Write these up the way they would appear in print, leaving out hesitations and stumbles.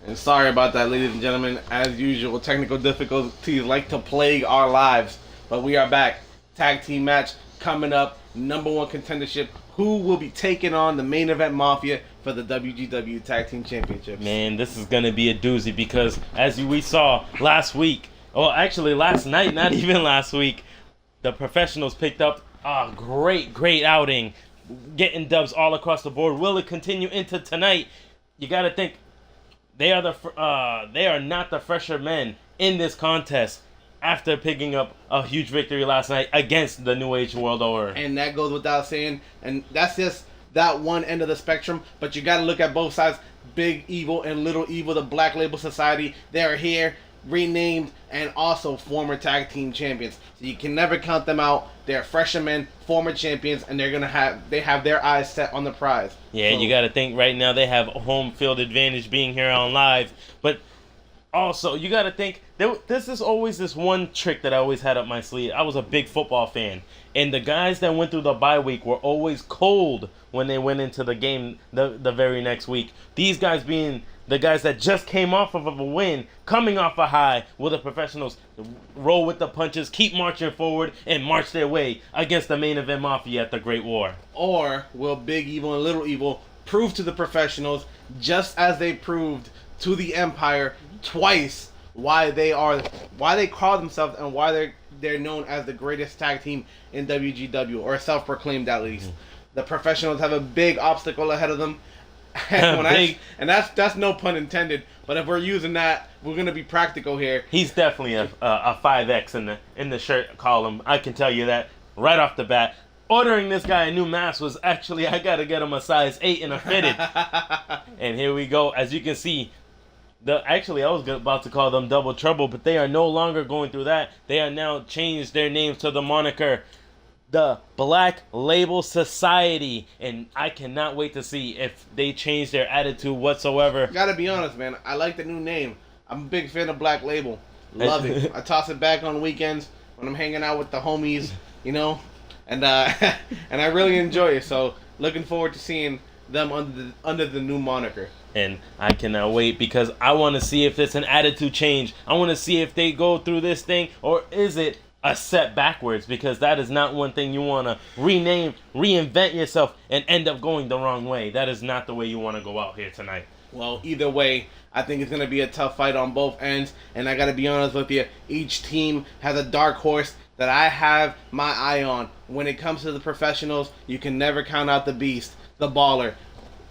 And sorry about that, ladies and gentlemen. As usual, technical difficulties like to plague our lives. But we are back. Tag team match coming up. Number one contendership. Who will be taking on the main event Mafia for the WGW Tag Team Championships? Man, this is going to be a doozy because as we saw last week, or actually last night, not even last week, the professionals picked up a great outing, getting dubs all across the board. Will it continue into tonight? You got to think they are not the fresher men in this contest after picking up a huge victory last night against the New Age World Order. And that goes without saying. And that's just that one end of the spectrum. But you got to look at both sides. Big Evil and Little Evil, the Black Label Society, they are here, renamed, and also former tag team champions. So you can never count them out. They're fresher men, former champions, and they have their eyes set on the prize. Yeah, so, you got to think right now they have a home field advantage being here on live, but also you got to think this is always this one trick that I always had up my sleeve. I was a big football fan, and the guys that went through the bye week were always cold when they went into the game the very next week. These guys being the guys that just came off of a win, coming off a high, will the professionals roll with the punches, keep marching forward, and march their way against the main event Mafia at the Great War? Or will Big Evil and Little Evil prove to the professionals, just as they proved to the Empire twice, why they call themselves and why they're known as the greatest tag team in WGW, or self-proclaimed at least. The professionals have a big obstacle ahead of them. And that's no pun intended. But if we're using that, we're gonna be practical here. He's definitely a 5X in the shirt column. I can tell you that right off the bat. Ordering this guy a new mask was actually, I gotta get him a size 8 and a fitted. And here we go. As you can see, I was about to call them Double Trouble, but they are no longer going through that. They are now changed their names to the moniker the Black Label Society, and I cannot wait to see if they change their attitude whatsoever. Gotta be honest, man. I like the new name. I'm a big fan of Black Label. Love it. I toss it back on weekends when I'm hanging out with the homies, and and I really enjoy it. So looking forward to seeing them under the new moniker. And I cannot wait because I want to see if it's an attitude change. I want to see if they go through this thing, or is it a step backwards, because that is not one thing you want to reinvent yourself and end up going the wrong way. That is not the way you want to go out here tonight. Well, either way, I think it's going to be a tough fight on both ends, and I got to be honest with you, each team has a dark horse that I have my eye on. When it comes to the professionals, you can never count out the beast, the baller.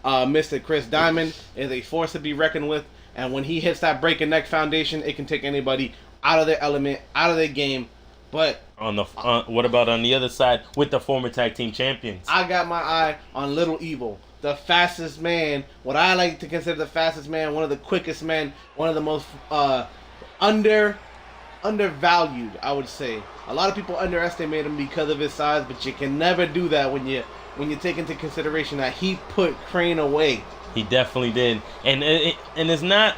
Mr. Chris Diamond is a force to be reckoned with, and when he hits that break and neck foundation, it can take anybody out of their element, out of their game. But what about on the other side with the former tag team champions? I got my eye on Little Evil, the fastest man, what I like to consider the fastest man, one of the quickest men, one of the most undervalued, I would say. A lot of people underestimate him because of his size, but you can never do that when you take into consideration that he put Crane away. He definitely did, and it's not,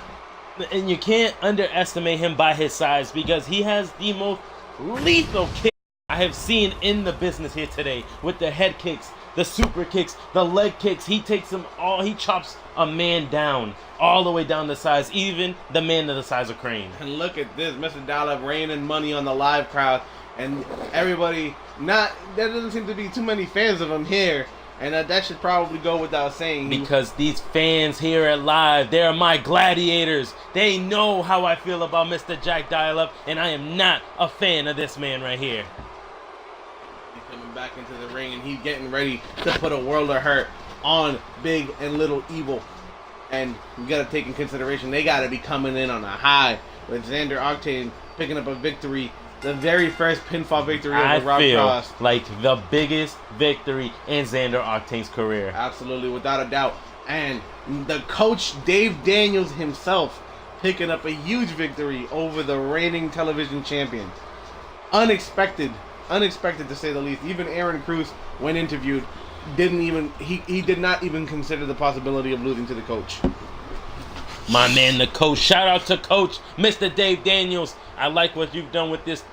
and you can't underestimate him by his size, because he has the most lethal kick I have seen in the business here today, with the head kicks, the super kicks, the leg kicks. He takes them all. He chops a man down all the way down the size, even the man of the size of Crane. And look at this, Mr. Dollar raining money on the live crowd, and everybody there doesn't seem to be too many fans of him here. And that should probably go without saying. Because these fans here at Live, they're my gladiators. They know how I feel about Mr. Jack Dial-Up, and I am not a fan of this man right here. He's coming back into the ring, and he's getting ready to put a world of hurt on Big and Little Evil. And you got to take in consideration, they got to be coming in on a high, with Xander Octane picking up a victory. The very first pinfall victory over Rob Cross. Like the biggest victory in Xander Octane's career. Absolutely, without a doubt. And the coach, Dave Daniels himself, picking up a huge victory over the reigning television champion. Unexpected to say the least. Even Aaron Cruz, when interviewed, he did not even consider the possibility of losing to the coach. My man, the coach. Shout out to Coach Mr. Dave Daniels. I like what you've done with this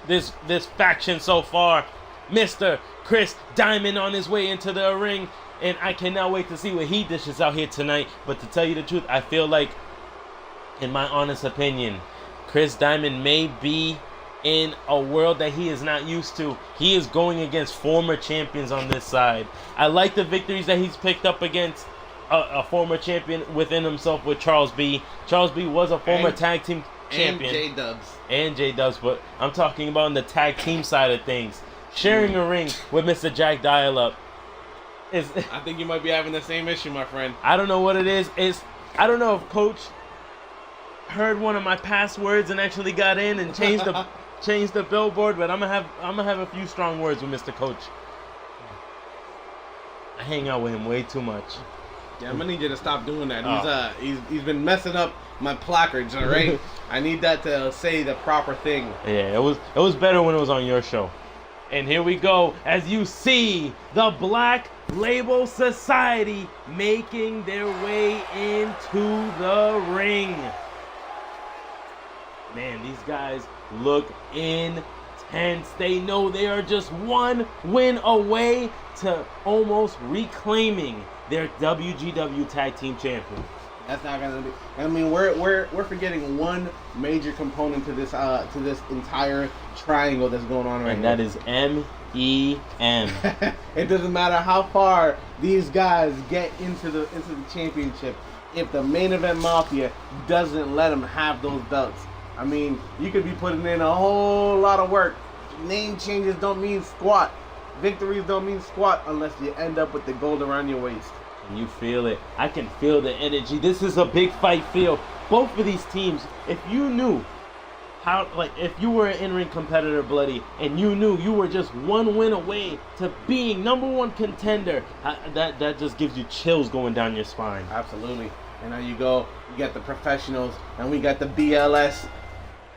faction so far. Mr. Chris Diamond on his way into the ring. And I cannot wait to see what he dishes out here tonight. But to tell you the truth, I feel like, in my honest opinion, Chris Diamond may be in a world that he is not used to. He is going against former champions on this side. I like the victories that he's picked up against a former champion within himself with Charles B. Charles B was a former tag team champion. And J-Dubs. But I'm talking about on the tag team side of things. Sharing a ring with Mr. Jack Dial-Up. I think you might be having the same issue, my friend. I don't know what it is. I don't know if Coach heard one of my passwords and actually got in and changed the billboard, but I'm gonna have a few strong words with Mr. Coach. I hang out with him way too much. Yeah, I'm gonna need you to stop doing that. He's been messing up my placards. All right, I need that to say the proper thing. Yeah, it was better when it was on your show. And here we go, as you see the Black Label Society making their way into the ring. Man, these guys look intense. They know they are just one win away to almost reclaiming their WGW Tag Team Champion. That's not gonna be. I mean, we're forgetting one major component to this entire triangle that's going on right now. And that is MEM. It doesn't matter how far these guys get into the championship if the main event mafia doesn't let them have those belts. I mean, you could be putting in a whole lot of work. Name changes don't mean squat. Victories don't mean squat unless you end up with the gold around your waist. And you feel it. I can feel the energy. This is a big fight feel. Both of these teams, if you knew how, like, if you were an in-ring competitor, Bloody, and you knew you were just one win away to being #1 contender, that just gives you chills going down your spine. Absolutely. And now you got the professionals, and we got the BLS.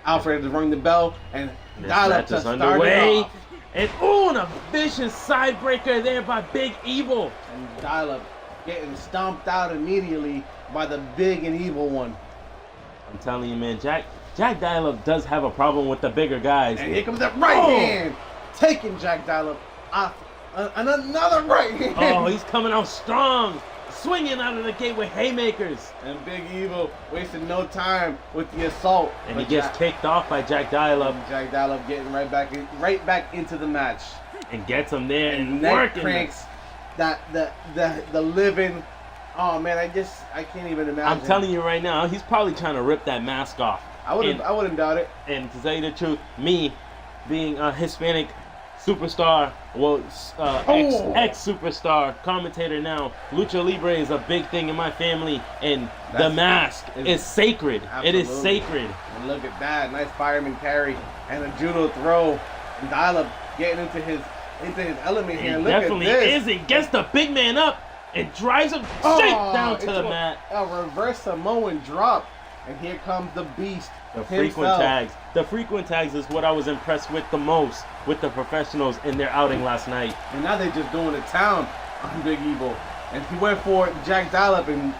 Alfred to ring the bell, and Dial-Up to start it off. And a vicious side breaker there by Big Evil. And Dial-Up getting stomped out immediately by the big and evil one. I'm telling you, man, Jack Dial-Up does have a problem with the bigger guys. And here comes that right hand, taking Jack Dial-Up off, and another right hand. Oh, he's coming out strong, swinging out of the gate with haymakers. And Big Evil wasting no time with the assault. And he gets kicked off by Jack Dial-Up. Jack Dial-Up getting right back into the match. And gets him there and neck working. Cranks the living. Oh man, I can't even imagine. I'm telling you right now, he's probably trying to rip that mask off. I wouldn't doubt it. And to tell you the truth, me being a Hispanic superstar, ex-superstar commentator now, Lucha Libre is a big thing in my family, and the mask is sacred. Absolutely. It is sacred. And look at that, nice fireman carry and a judo throw. And Dial-Up getting into his element here. Look Definitely at this. is. He gets the big man up and drives him straight down to the mat. A reverse Samoan drop. And here comes the beast. The frequent tags. The frequent tags is what I was impressed with the most with the professionals in their outing last night. And now they're just going to town on Big Evil. And he went for Jack Dial-Up and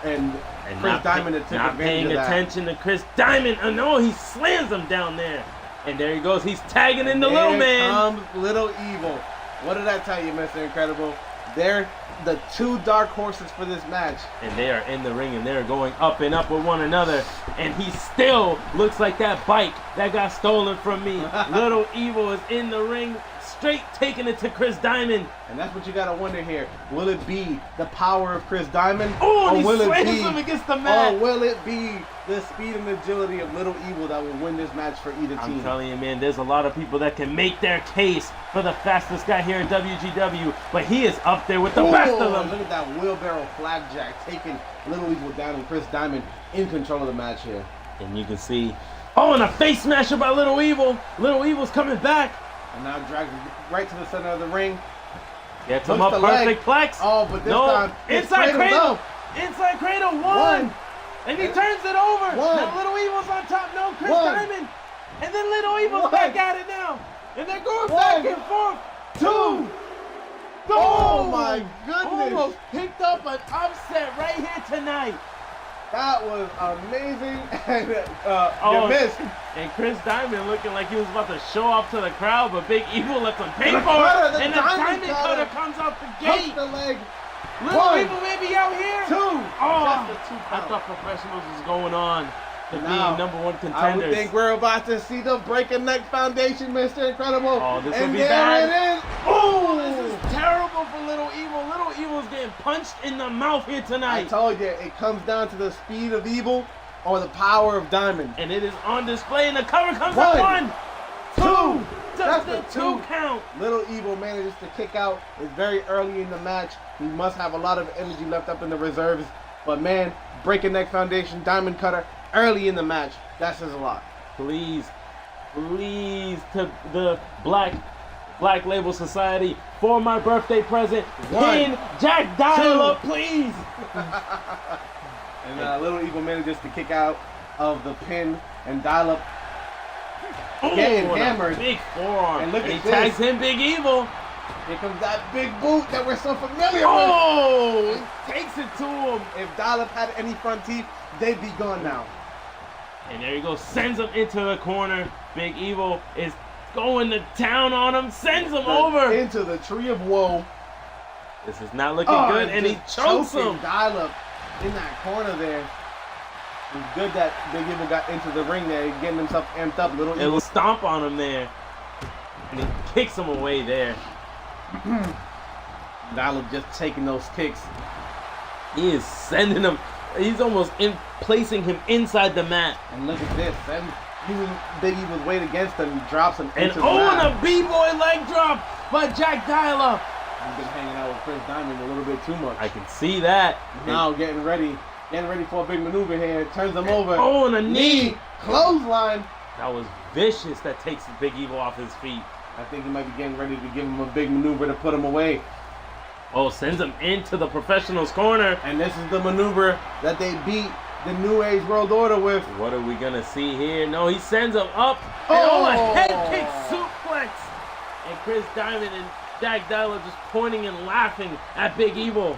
Chris Diamond took not advantage paying of that. attention to Chris Diamond. Oh no, he slams him down there. And there he goes. He's tagging in the little man. Here comes Little Evil. What did I tell you, Mr. Incredible? They're the two dark horses for this match. And they are in the ring and they're going up and up with one another. And he still looks like that bike that got stolen from me. Little Evil is in the ring, straight taking it to Chris Diamond. And that's what you gotta wonder here. Will it be the power of Chris Diamond? Oh, and he will slams it be, him against the mat. Or will it be the speed and agility of Little Evil that will win this match for either team? I'm telling you, man, there's a lot of people that can make their case for the fastest guy here in WGW, but he is up there with the best of them. Look at that wheelbarrow flapjack taking Little Evil down and Chris Diamond in control of the match here. And you can see, and a face smasher by Little Evil. Little Evil's coming back. And now dragged right to the center of the ring. Gets him up, perfect plex. Oh, but this time, inside cradle. Inside cradle, one. And he turns it over. One. Now Little Evil's on top. No, Chris Diamond. And then Little Evil's back at it now. And they're going back and forth. Two. Oh my goodness. Almost picked up an upset right here tonight. That was amazing. And you missed. And Chris Diamond looking like he was about to show off to the crowd, but Big Evil lets him pay for it. And the Diamond Cutter comes off the gate. The leg Little One, Evil may be out here. Two. Oh, Just a 2 I count. thought professionals was going on to Now, being #1 I contenders. would think we're about to see the break a neck foundation, Mr. Incredible. Oh, this will and be there bad. it is. Oh, this is terrible for Little Evil. Little Evil's getting punched in the mouth here I tonight. told you, it comes down to the speed of Evil or the power of Diamond. And it is on display, and the cover comes One, up 1, 2, just That's a a 2 2. count. Little Evil manages to kick out. It's very early in the match. He must have a lot of energy left up in the reserves. But man, breaking neck foundation, diamond cutter, early in the match. That says a lot. Please, to the Black Label Society, for my birthday present, pin Jack Dial-Up, please. And Little Evil manages to kick out of the pin and Dial-Up. Oh, Getting and a hammered. big forearm. And look he at this. tags him Big Evil. Here comes that big boot that we're so familiar Oh, he takes it to him. with. If Dial-Up had any front teeth, they'd be gone now. And there he goes, sends him into the corner. Big Evil is going to town on him, sends him over. Into the tree of woe. This is not looking good, and he just chokes choking him. Dial-Up in that corner there. It's good that Big Evil got into the ring there, getting himself amped up. Little It Evil will stomp on him there. And he kicks him away there. Dial-Up just taking those kicks. He is sending him. He's almost placing him inside the mat. And look at this. And using Big Evil's weight against him, he drops him And into the oh, mat. and a B-boy leg drop by Jack Dial-Up. He's been hanging out with Chris Diamond a little bit too much. I can see that. Now getting ready for a big maneuver here. Turns him over. Oh, and a knee. Clothesline. That was vicious. That takes Big Evil off his feet. I think he might be getting ready to give him a big maneuver to put him away. Oh, sends him into the professional's corner. And this is the maneuver that they beat the New Age World Order with. What are we gonna see here? No, he sends him up. And oh, a head kick suplex. And Chris Diamond and Jack Dial-Up just pointing and laughing at Big Evil.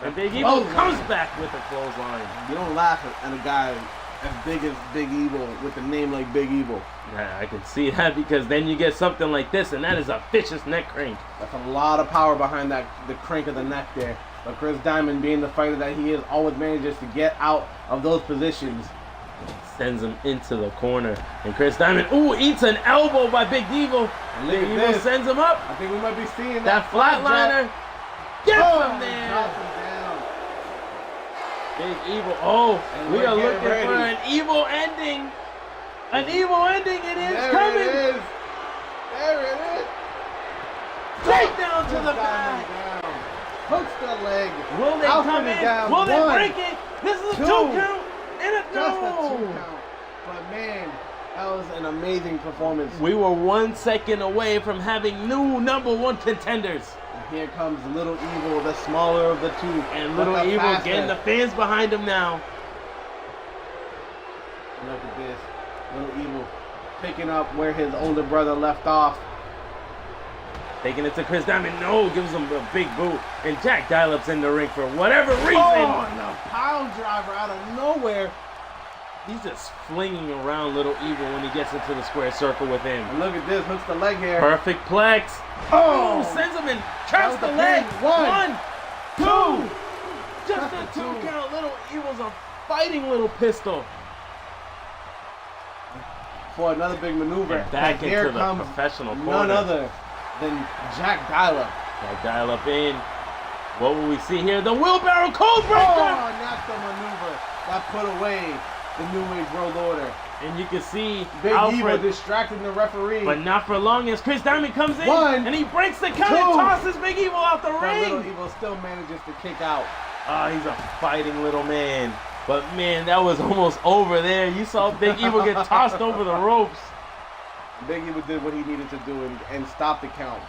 And Big Evil comes back with a clothesline. You don't laugh at a guy as big as Big Evil with a name like Big Evil. Yeah, I can see that, because then you get something like this, and that is a vicious neck crank. That's a lot of power behind that, the crank of the neck there. But Chris Diamond, being the fighter that he is, always manages to get out of those positions. Sends him into the corner. And Chris Diamond, ooh, eats an elbow by Big Evil. And look Big at Evil this. sends him up. I think we might be seeing That flatliner gets him there. Drops him down. Big Evil. Oh, And we we're are getting looking ready. for an evil ending. An evil ending. It is There coming. it is. There it is. Straight down to Chris the Diamond back. down. Hooks the leg. Will they Alfred come is in? down. Will they One, break it? This is a 2 two. count and a Just a 2 no. count. But man, that was an amazing performance. We were 1 second away from having new #1 contenders. And here comes Little Evil, the smaller of the two. And but Little the Evil faster. getting the fans behind him now. Look at this. Little Evil picking up where his older brother left off. Taking it to Chris Diamond. No, gives him a big boot. And Jack Dial-Up's in the ring for whatever reason. Oh, and a power driver out of nowhere. He's just flinging around Little Evil when he gets into the square circle with him. And look at this, hooks the leg here. Perfect plex. Oh, sends him in. Traps the That was the leg. pin. One, 2. Just Just a a 2 2. count. Little Evil's a fighting little pistol. For another big maneuver. And back And here into the comes professional none corner. other than Jack Dial-Up. Jack Dial-Up in. What will we see here? The wheelbarrow code Oh, breaker. and that's the maneuver that put away the New Age World Order. And you can see Big Evil Alfred, distracting the referee. but not for long, as Chris Diamond comes in One, and he breaks the count two. and tosses Big Evil out the But Little ring. Evil still manages to kick out. Oh, he's a fighting little man. But man, that was almost over there. You saw Big Evil get tossed over the ropes. Big Evil did what he needed to do and stop the count.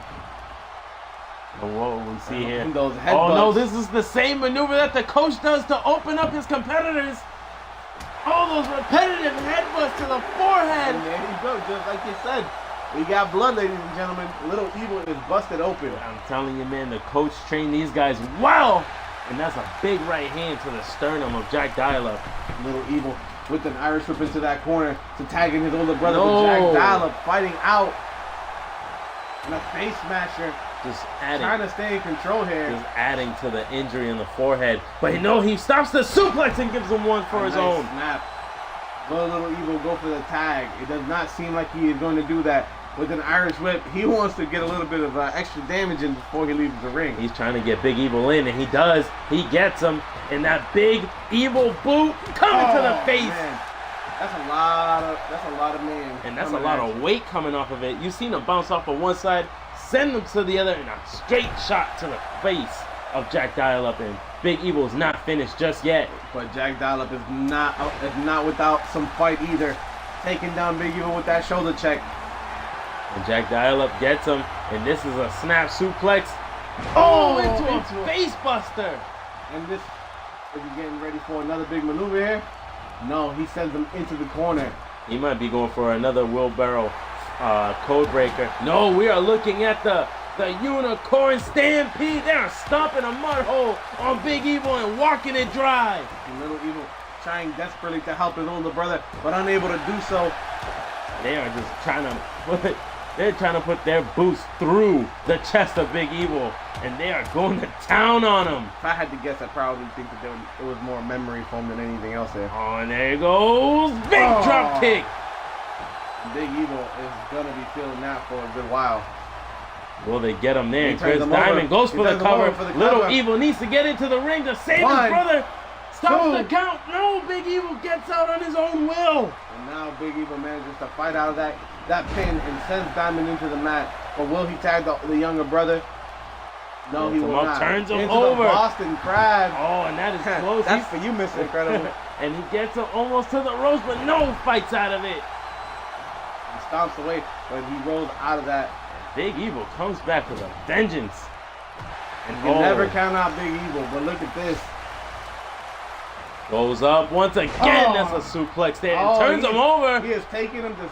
And what will we see here? And those Oh no, headbutts. this is the same maneuver that the coach does to open up his competitors. All those repetitive headbutts to the forehead. And there you go, just like you said. We got blood, ladies and gentlemen. Little Evil is busted open. I'm telling you, man, the coach trained these guys well. And that's a big right hand to the sternum of Jack Dial-Up. Little Evil with an Irish whip into that corner to tag in his older brother No. with Jack Dial-Up fighting out. And a face smasher Just adding. Trying to stay in control here. Just adding to the injury in the forehead. But no, he stops the suplex and gives him one for his nice own. Snap. Little Evil go for the tag. It does not seem like he is going to do that. With an Irish whip, he wants to get a little bit of extra damage in before he leaves the ring. He's trying to get Big Evil in, and he does. He gets him, and that Big Evil boot coming to the face. Man. That's a lot of man. And that's a lot of weight coming off of it. You've seen him bounce off of one side, send him to the other, and a straight shot to the face of Jack Dial-Up. And Big Evil is not finished just yet. But Jack Dial-Up is not without some fight either. Taking down Big Evil with that shoulder check. And Jack Dial-Up gets him, and this is a snap suplex. Oh, into a face buster. And this, is he getting ready for another big maneuver here? No, he sends him into the corner. He might be going for another wheelbarrow code breaker. No, we are looking at the unicorn stampede. They're stomping a mud hole on Big Evil and walking it dry. And Little Evil trying desperately to help his older brother, but unable to do so. They are just trying to put their boots through the chest of Big Evil, and they are going to town on him. If I had to guess, I probably think that it was more memory foam than anything else there. Oh, and there goes big drop kick. Big Evil is gonna be feeling that for a good while. Will they get him there? He Chris turns him Diamond over. goes He for the turns him over cover. for the Little cover. Evil needs to get into the ring to save One, his brother. Stops two. the count. No, Big Evil gets out on his own will. And now Big Evil manages to fight out of that pin and sends Diamond into the mat. But will he tag the younger brother? No, Gets he him will up, not. turns him into over. The Boston Crab. Oh, and that is close. That's for you, Mr. Incredible. And he gets him almost to the ropes, but no, fights out of it. He stomps away, but he rolls out of that. Big Evil comes back with a vengeance. And You never count out Big Evil, but look at this. Goes up once again. That's a suplex there. And turns him over. He is taking him to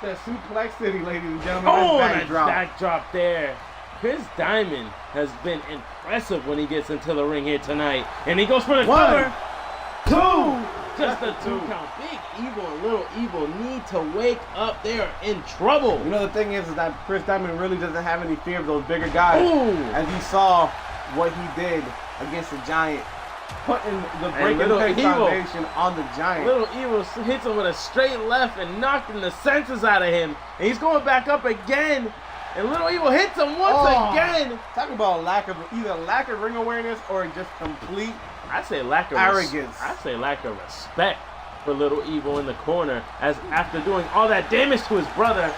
Suplex City, ladies and gentlemen. Oh, Nice and a backdrop there. Chris Diamond has been impressive when he gets into the ring here tonight. And he goes for the cover. Two. Just a two count. Big Evil and Little Evil need to wake up. They are in trouble. You know, the thing is that Chris Diamond really doesn't have any fear of those bigger guys. Ooh. As he saw what he did against the Giant, putting the breaking peg foundation on the Giant. Little Evil hits him with a straight left and knocking the senses out of him. And he's going back up again. And Little Evil hits him once again. Talk about either lack of ring awareness or just complete I say lack of arrogance. I say lack of respect for Little Evil in the corner, as after doing all that damage to his brother,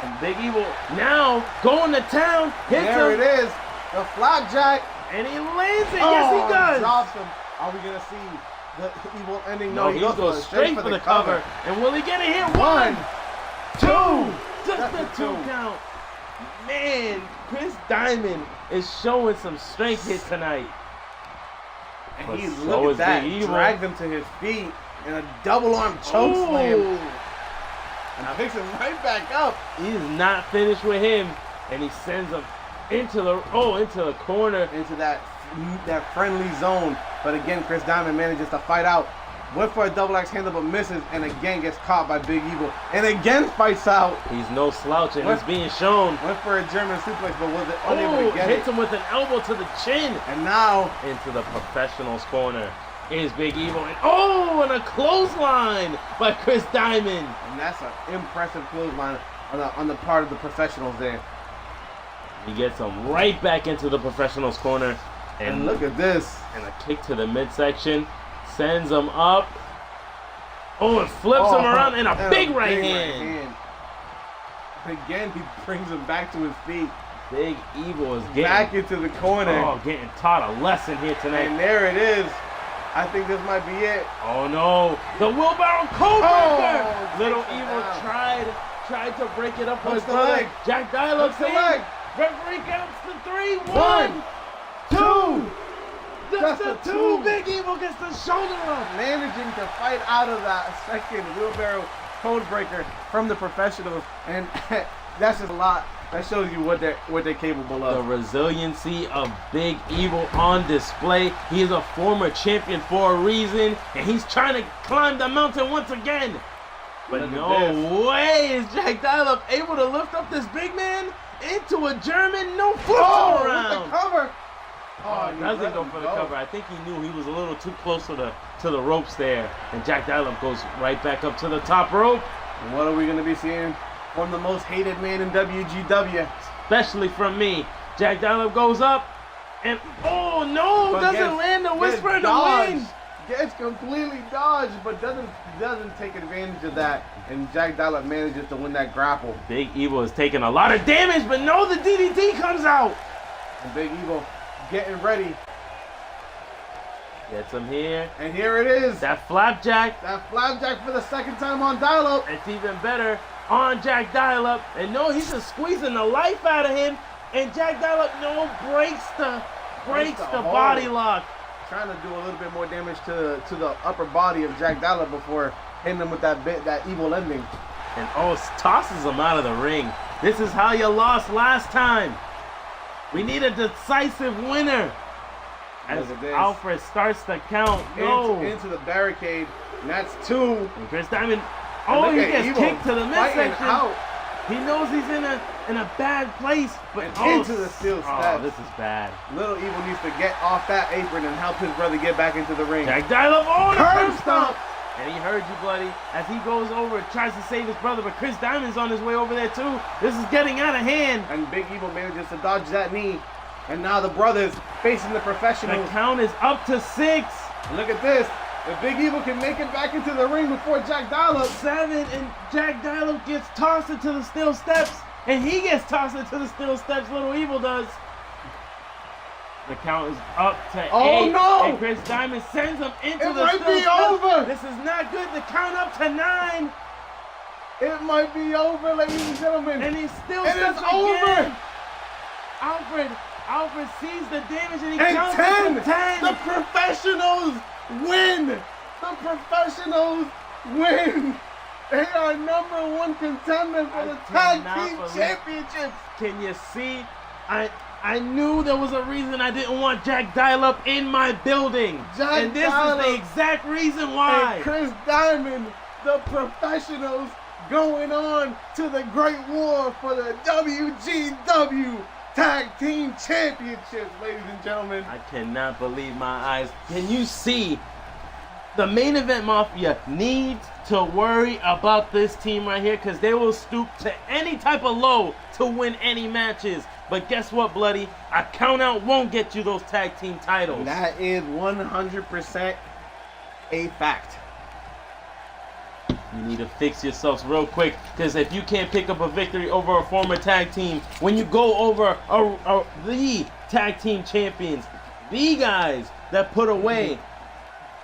and Big Evil now going to town, hits him. There it is, the flapjack, and he lands it. Yes, he does. Drops him. Are we gonna see the Evil ending? No, he goes straight for the cover. And will he get it here? One, two, just a two count. Man, Chris Diamond is showing some strength here tonight. And he so look is at that, Big Evil. dragged him to his feet in a double arm choke slam, and picks him right back up. He's not finished with him, and he sends him into the corner, into that friendly zone. But again, Chris Diamond manages to fight out. Went for a double axe handle but misses, and again gets caught by Big Evil, and again fights out. He's no slouch, and it's being shown. Went for a German suplex, but was unable to get hits him with an elbow to the chin. And now into the professionals' corner is Big Evil, and a clothesline by Chris Diamond. And that's an impressive clothesline on the part of the professionals there. He gets him right back into the professionals' corner, and look at this. And a kick to the midsection. Sends him up. Oh, and flips him around in a big right hand. Again, he brings him back to his feet. Big Evil is getting back into the corner. Oh, getting taught a lesson here tonight. And there it is. I think this might be it. Oh no, the wheelbarrow codebreaker. Little Evil tried to break it up with his leg. Jack Dial-Up leg. Referee counts to 3. 1, 2. Just a 2. Big Evil gets the shoulder up. Managing to fight out of that second wheelbarrow codebreaker from the professionals, and that's just a lot. That shows you what they're capable of. The resiliency of Big Evil on display. He is a former champion for a reason, and he's trying to climb the mountain once again. But no way is Jack Dial-Up able to lift up this big man, into a German, no flips Oh, around. with the cover. Oh, he doesn't let go him for the cover. I think he knew he was a little too close to the ropes there. And Jack Dial-Up goes right back up to the top rope. And what are we going to be seeing from the most hated man in WGW? Especially from me. Jack Dial-Up goes up. And, oh, no, doesn't land the Whisper in the wind. Gets completely dodged, but doesn't take advantage of that. And Jack Dial-Up manages to win that grapple. Big Evil is taking a lot of damage, but no, the DDT comes out. And Big Evil getting ready. Gets him here. And here it is. That flapjack. That flapjack for the second time on Dial-Up. It's even better on Jack Dial-Up. And no, he's just squeezing the life out of him. And Jack Dial-Up, no, breaks the body lock. Trying to do a little bit more damage to the upper body of Jack Dial-Up before hitting him with that evil ending. And tosses him out of the ring. This is how you lost last time. We need a decisive winner. As Alfred starts to count. No. Into the barricade. And that's 2. And Chris Diamond, he gets kicked to the midsection. Out. He knows he's in a bad place, but into the steel steps. Oh, this is bad. Little Evil needs to get off that apron and help his brother get back into the ring. Jack Dial-Up, curb stomp. And he heard you, Bloody, as he goes over, tries to save his brother, but Chris Diamond's on his way over there too. This is getting out of hand. And Big Evil manages to dodge that knee. And now the brothers facing the professionals. The count is up to 6. Look at this. If Big Evil can make it back into the ring before Jack Dial-Up. 7, and Jack Dial-Up gets tossed into the steel steps. And he gets tossed into the steel steps, Little Evil does. The count is up to 8. Oh, no! And Chris Diamond sends him into it the might steel be steps. over. This is not good. The count up to 9. It might be over, ladies and gentlemen. And he still it steps is over. Alfred sees the damage and he and counts 10. to 10. The professionals win. The professionals win. They are #1 contender for the Tag Team Championships. Can you see? I knew there was a reason I didn't want Jack Dial-Up in my building. And this is the exact reason why. And Chris Diamond, the professionals, going on to the Great War for the WGW Tag Team Championships, ladies and gentlemen. I cannot believe my eyes. Can you see? The Main Event Mafia needs to worry about this team right here because they will stoop to any type of low to win any matches. But guess what, Bloody? A count out won't get you those tag team titles. That is 100% a fact. You need to fix yourselves real quick because if you can't pick up a victory over a former tag team, when you go over the tag team champions, the guys that put away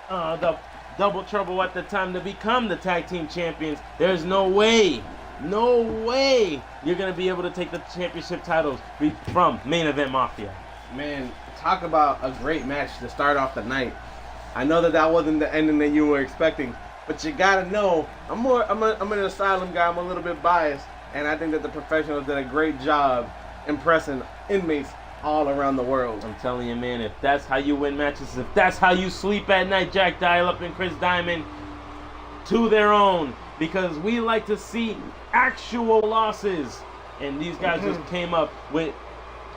the Double Trouble at the time to become the tag team champions, there's no way you're going to be able to take the championship titles from Main Event Mafia. Man, talk about a great match to start off the night. I know that wasn't the ending that you were expecting, but you gotta know, I'm an Asylum guy, I'm a little bit biased, and I think that the professionals did a great job impressing inmates all around the world. I'm telling you, man, if that's how you win matches, if that's how you sleep at night, Jack Dial-Up and Chris Diamond, to their own, because we like to see actual losses, and these guys just came up with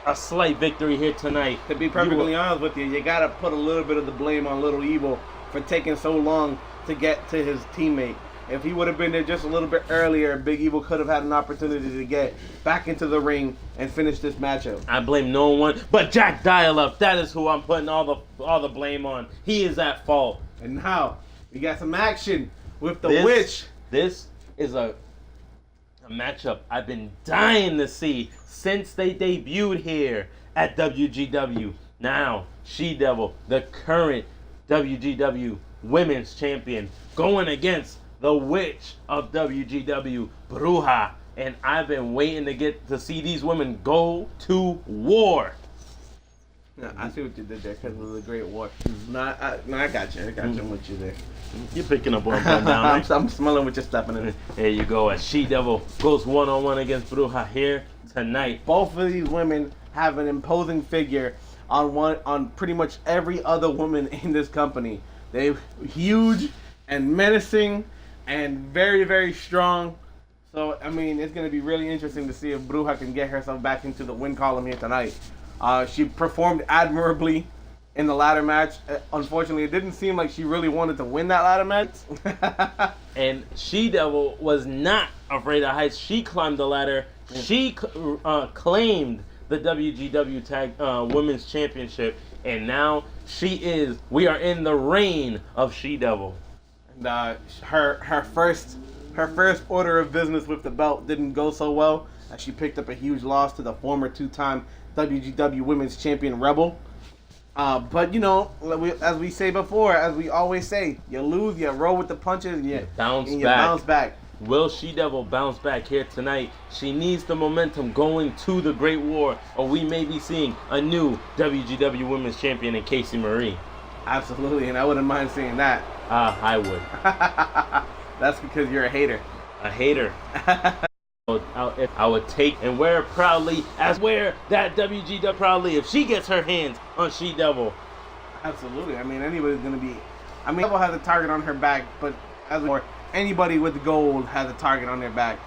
a slight victory here tonight. To be perfectly honest with you, you gotta put a little bit of the blame on Little Evil for taking so long to get to his teammate. If he would have been there just a little bit earlier, Big Evil could have had an opportunity to get back into the ring and finish this matchup. I blame no one but Jack Dial-Up. That is who I'm putting all the blame on. He is at fault. And now we got some action with the Witch. This is a matchup I've been dying to see since they debuted here at WGW. Now, She-Devil, the current WGW Women's Champion, going against the Witch of WGW, Bruja. And I've been waiting to get to see these women go to war. No, I see what you did there because of the Great War. No, I got you. I'm with you there. You're picking up what I'm down, right? I'm smelling what you're stepping in. There you go. As She-Devil goes one-on-one against Bruja here tonight. Both of these women have an imposing figure on pretty much every other woman in this company. They're huge and menacing and very, very strong. So, I mean, it's going to be really interesting to see if Bruja can get herself back into the win column here tonight. She performed admirably in the ladder match. Unfortunately, it didn't seem like she really wanted to win that ladder match. And She-Devil was not afraid of heights. She climbed the ladder. She claimed the WGW Tag Women's Championship. And now we are in the reign of She-Devil. And her first order of business with the belt didn't go so well, as she picked up a huge loss to the former two-time WGW Women's Champion Rebel. But you know, as we say before, as we always say, you lose, you roll with the punches, and you bounce back. Will She-Devil bounce back here tonight? She needs the momentum going to the Great War, or we may be seeing a new WGW Women's Champion in Casey Marie. Absolutely, and I wouldn't mind seeing that. I would. That's because you're a hater. A hater. I would take and wear it proudly, wear that WGW proudly if she gets her hands on She-Devil. Absolutely. I mean, anybody's going to be... I mean, Devil has a target on her back, but anybody with gold has a target on their back.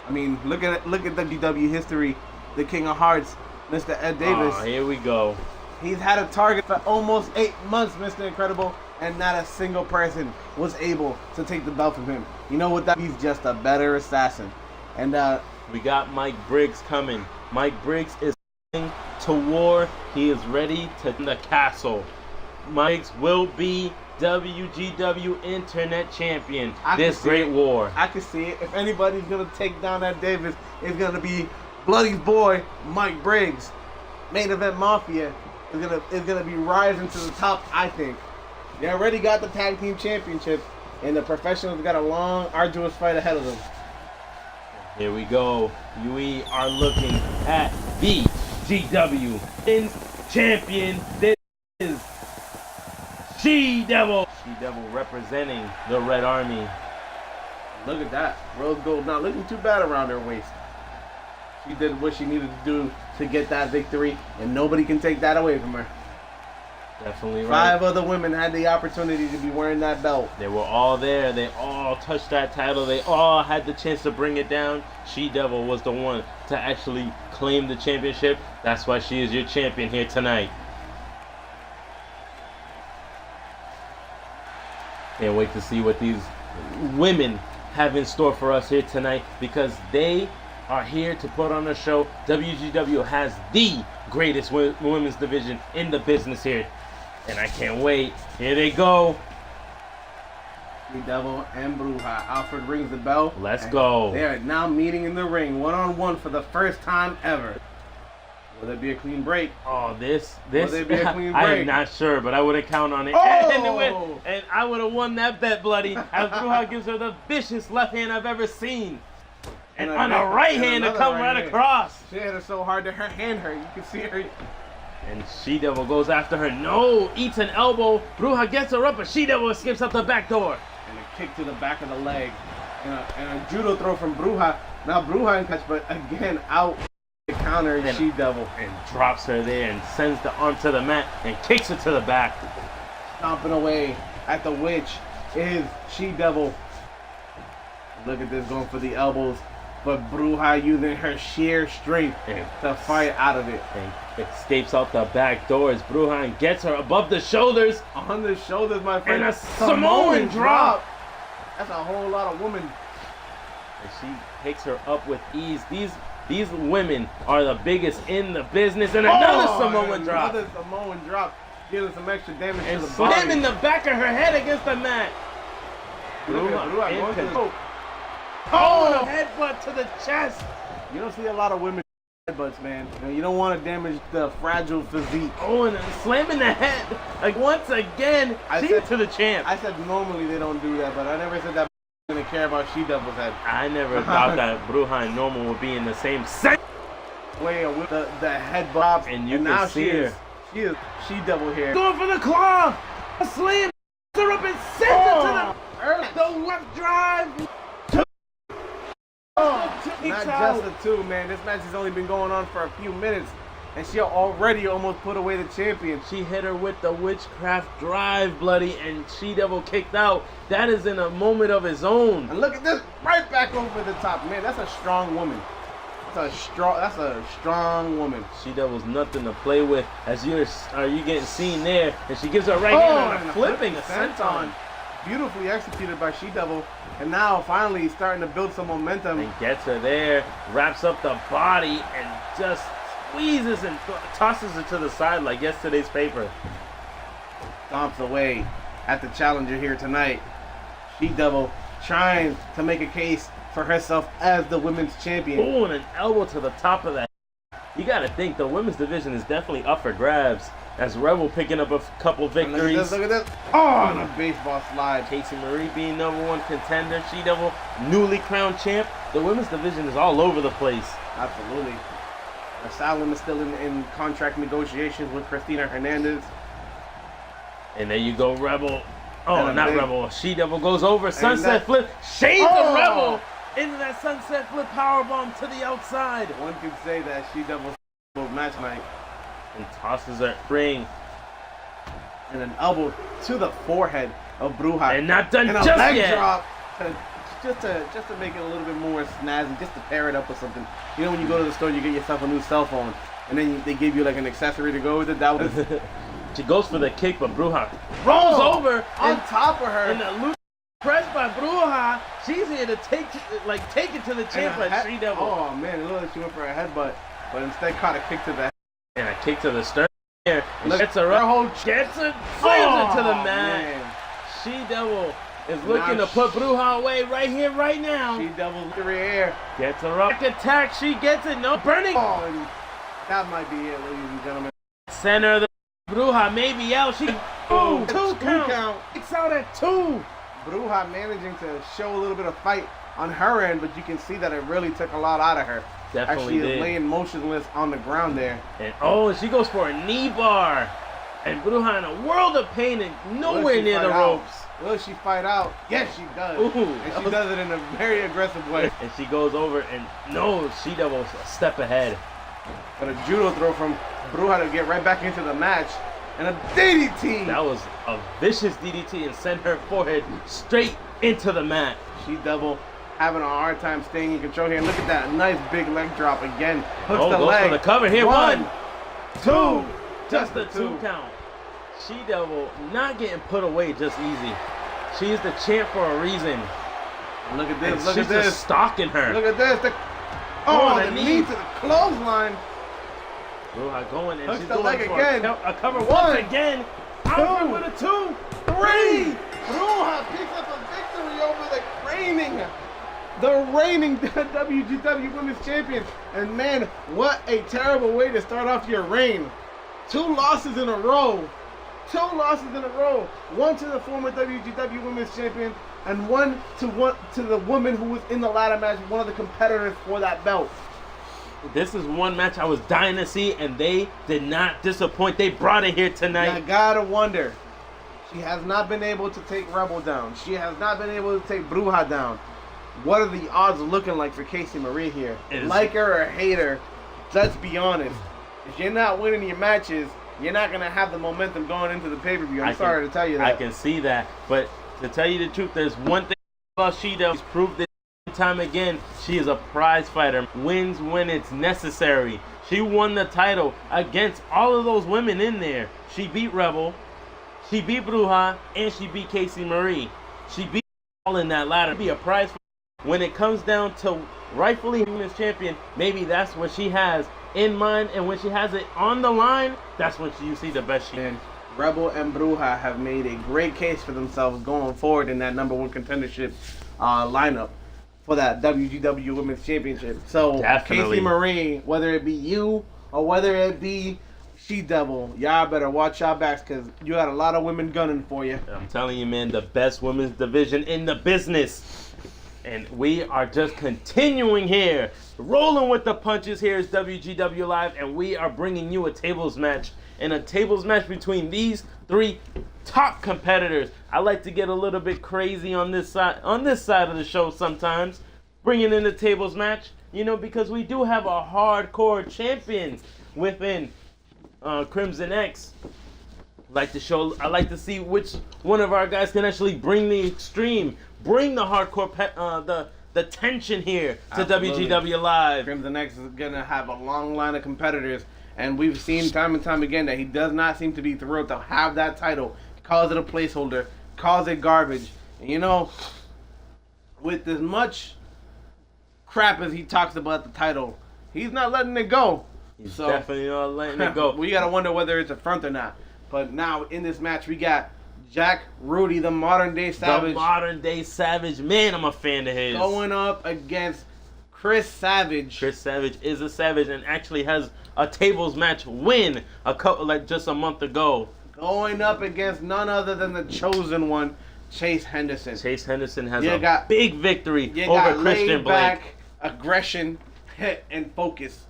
I mean, look at WGW history. The King of Hearts, Mr. Ed Davis. Oh, here we go. He's had a target for almost 8 months, Mr. Incredible, and not a single person was able to take the belt from him. You know what? He's just a better assassin. And we got Mike Briggs coming. Mike Briggs is coming to war. He is ready to the castle. Mike Briggs will be WGW Internet Champion this Great War. I can see it. If anybody's gonna take down that Davis, it's gonna be Bloody's boy, Mike Briggs. Main Event Mafia is gonna be rising to the top, I think. They already got the tag team championship, and the professionals got a long, arduous fight ahead of them. Here we go. We are looking at WGW Champion. This is She-Devil. She-Devil representing the Red Army. Look at that. Rose Gold not looking too bad around her waist. She did what she needed to do to get that victory, and nobody can take that away from her. Definitely right. 5 other women had the opportunity to be wearing that belt. They were all there. They all touched that title. They all had the chance to bring it down. She-Devil was the one to actually claim the championship. That's why she is your champion here tonight. Can't wait to see what these women have in store for us here tonight, because they are here to put on a show. WGW has the greatest women's division in the business here. And I can't wait. Here they go. She-Devil and Bruja. Alfred rings the bell. Let's go. They are now meeting in the ring, one-on-one for the first time ever. Will there be a clean break? Oh, this. Will there be a clean break? I am not sure, but I wouldn't count on it. Oh! And I would have won that bet, Bloody. As Bruja gives her the vicious left hand I've ever seen. And on a right hand to come right across. She hit her so hard that her hand hurt. You can see her. And She-Devil goes after her. No, eats an elbow. Bruja gets her up, but She-Devil escapes out the back door. And a kick to the back of the leg. And a judo throw from Bruja. Now Bruja in catch, but again out to counter She-Devil. And drops her there and sends the arm to the mat and kicks her to the back. Stomping away at the witch is She-Devil. Look at this, going for the elbows. But Bruja using her sheer strength to fight out of it. And escapes out the back door as Bruja gets her above the shoulders. On the shoulders, my friend. And a Samoan drop. That's a whole lot of women. And she takes her up with ease. These women are the biggest in the business. And another Samoan drop. Another Samoan drop. Giving some extra damage and to the body. slamming the back of her head against the mat. Bruja going to the... Oh, headbutt to the chest. You don't see a lot of women headbutts, man. You don't want to damage the fragile physique. Oh, and slamming the head. Like, once again, to the champ. I said normally they don't do that, but I never said that going to care about She-Devil's head. I never thought that Bruja and Normal would be in the same set. Player with the head bob. And you can see her. She is She-Devil here. Going for the claw. A slam. Her up and sends it to the earth. The left drive. Not just the two, man. This match has only been going on for a few minutes. and she already almost put away the champion. She hit her with the witchcraft drive, bloody, and She-Devil kicked out. That is in a moment of his own. And look at this, right back over the top. Man, that's a strong woman. That's a strong woman. She-Devil's nothing to play with. As you getting seen there, and she gives her right hand and a flipping senton. Beautifully executed by She-Devil. And now finally he's starting to build some momentum. And gets her there, wraps up the body, and just squeezes and tosses it to the side like yesterday's paper. Stomps away at the challenger here tonight. She-Devil trying to make a case for herself as the women's champion. Ooh, and an elbow to the top of that. You gotta think the women's division is definitely up for grabs. As Rebel picking up a couple victories. Look at this. Oh, and a baseball slide. Casey Marie being #1 contender. She-Devil, newly crowned champ. The women's division is all over the place. Absolutely. Asylum is still in contract negotiations with Christina Hernandez. And there you go, Rebel. Oh, not Rebel. She-Devil goes over. Sunset that, flip. Shades of Rebel into that sunset flip powerbomb to the outside. One could say that She-Devil match night. And tosses her ring. And an elbow to the forehead of Bruja. And not done and just a leg yet. drop just to make it a little bit more snazzy, just to pair it up with something. You know when you go to the store, you get yourself a new cell phone, and then they give you like an accessory to go with it. That was She goes for the kick, but Bruja rolls over on top of her. And the loop pressed by Bruja. She's here to take it to the champ like She-Devil. Oh man, look, she went for a headbutt, but instead caught a kick to the head. And a kick to the stern here. Gets her up. Gets it. Slams it to the mat. Man. She-Devil is looking to put Bruja away right here, right now. She-Devil's in the air. Gets her up. Attack. She gets it. No burning. Oh, and that might be it, ladies and gentlemen. Center of the Bruja may be out. She two count. It's out at 2. Bruja managing to show a little bit of fight on her end, but you can see that it really took a lot out of her. Definitely As she did. is laying motionless on the ground there. And she goes for a knee bar. And Bruja in a world of pain and nowhere near the ropes. Will she fight out? Yes, she does. Ooh, and she does it in a very aggressive way. And she goes over and no, She-Devil's a step ahead. But a judo throw from Bruja to get right back into the match. And a DDT. That was a vicious DDT and sent her forehead straight into the mat. She-Devil having a hard time staying in control here. And look at that nice big leg drop again. Hooks the goes leg. for the cover here. 1, 2. Just the 2 count. count. She-Devil not getting put away just easy. She's the champ for a reason. And look at this. And look she's at this. just stalking her. Look at this. The knee to the clothesline. Bruja going and Hooks she's the going leg for again. a cover 1, once again. Out with a 2, 3. Bruja picks up a victory over the reigning WGW Women's Champion. And man, what a terrible way to start off your reign. 2 losses in a row. 2 losses in a row. 1 to the former WGW Women's Champion, and 1 to the woman who was in the ladder match, one of the competitors for that belt. This is one match I was dying to see, and they did not disappoint. They brought it here tonight. I gotta wonder. She has not been able to take Rebel down. She has not been able to take Bruja down. What are the odds looking like for Casey Marie here? Like her or hate her, let's be honest. If you're not winning your matches, you're not going to have the momentum going into the pay-per-view. I'm sorry to tell you that. I can see that. But to tell you the truth, there's one thing about She-Devil. She's proved it time again. She is a prize fighter. Wins when it's necessary. She won the title against all of those women in there. She beat Rebel. She beat Bruja. And she beat Casey Marie. She beat all in that ladder. Be a prize fighter. When it comes down to rightfully women's champion, maybe that's what she has in mind, and when she has it on the line, that's when you see the best she can. Rebel and Bruja have made a great case for themselves going forward in that #1 contendership lineup for that WGW Women's Championship. So Definitely. Casey Marie, whether it be you or whether it be She-Devil, y'all better watch y'all backs, because you got a lot of women gunning for you. I'm telling you, man, the best women's division in the business. And we are just continuing here. Rolling with the punches. Here is WGW Live, and we are bringing you a tables match. And a tables match between these 3 top competitors. I like to get a little bit crazy on this side of the show sometimes. Bringing in the tables match, because we do have a hardcore champions. within Crimson X. I like to see which one of our guys can actually bring the extreme, bring the hardcore, the tension here to Absolutely. WGW Live. Crimson X is gonna have a long line of competitors, and we've seen time and time again that he does not seem to be thrilled to have that title. He calls it a placeholder, calls it garbage. And you know, with as much crap as he talks about the title, he's not letting it go. He's definitely not letting it go. We gotta wonder whether it's a front or not. But now in this match, we got Jack Rudy, the modern day Savage. The modern day Savage. Man, I'm a fan of his. Going up against Chris Savage. Chris Savage is a Savage and actually has a tables match win just a month ago. Going up against none other than the chosen one, Chase Henderson. Chase Henderson has a big victory over Christian Blake. Back, aggression, and focus,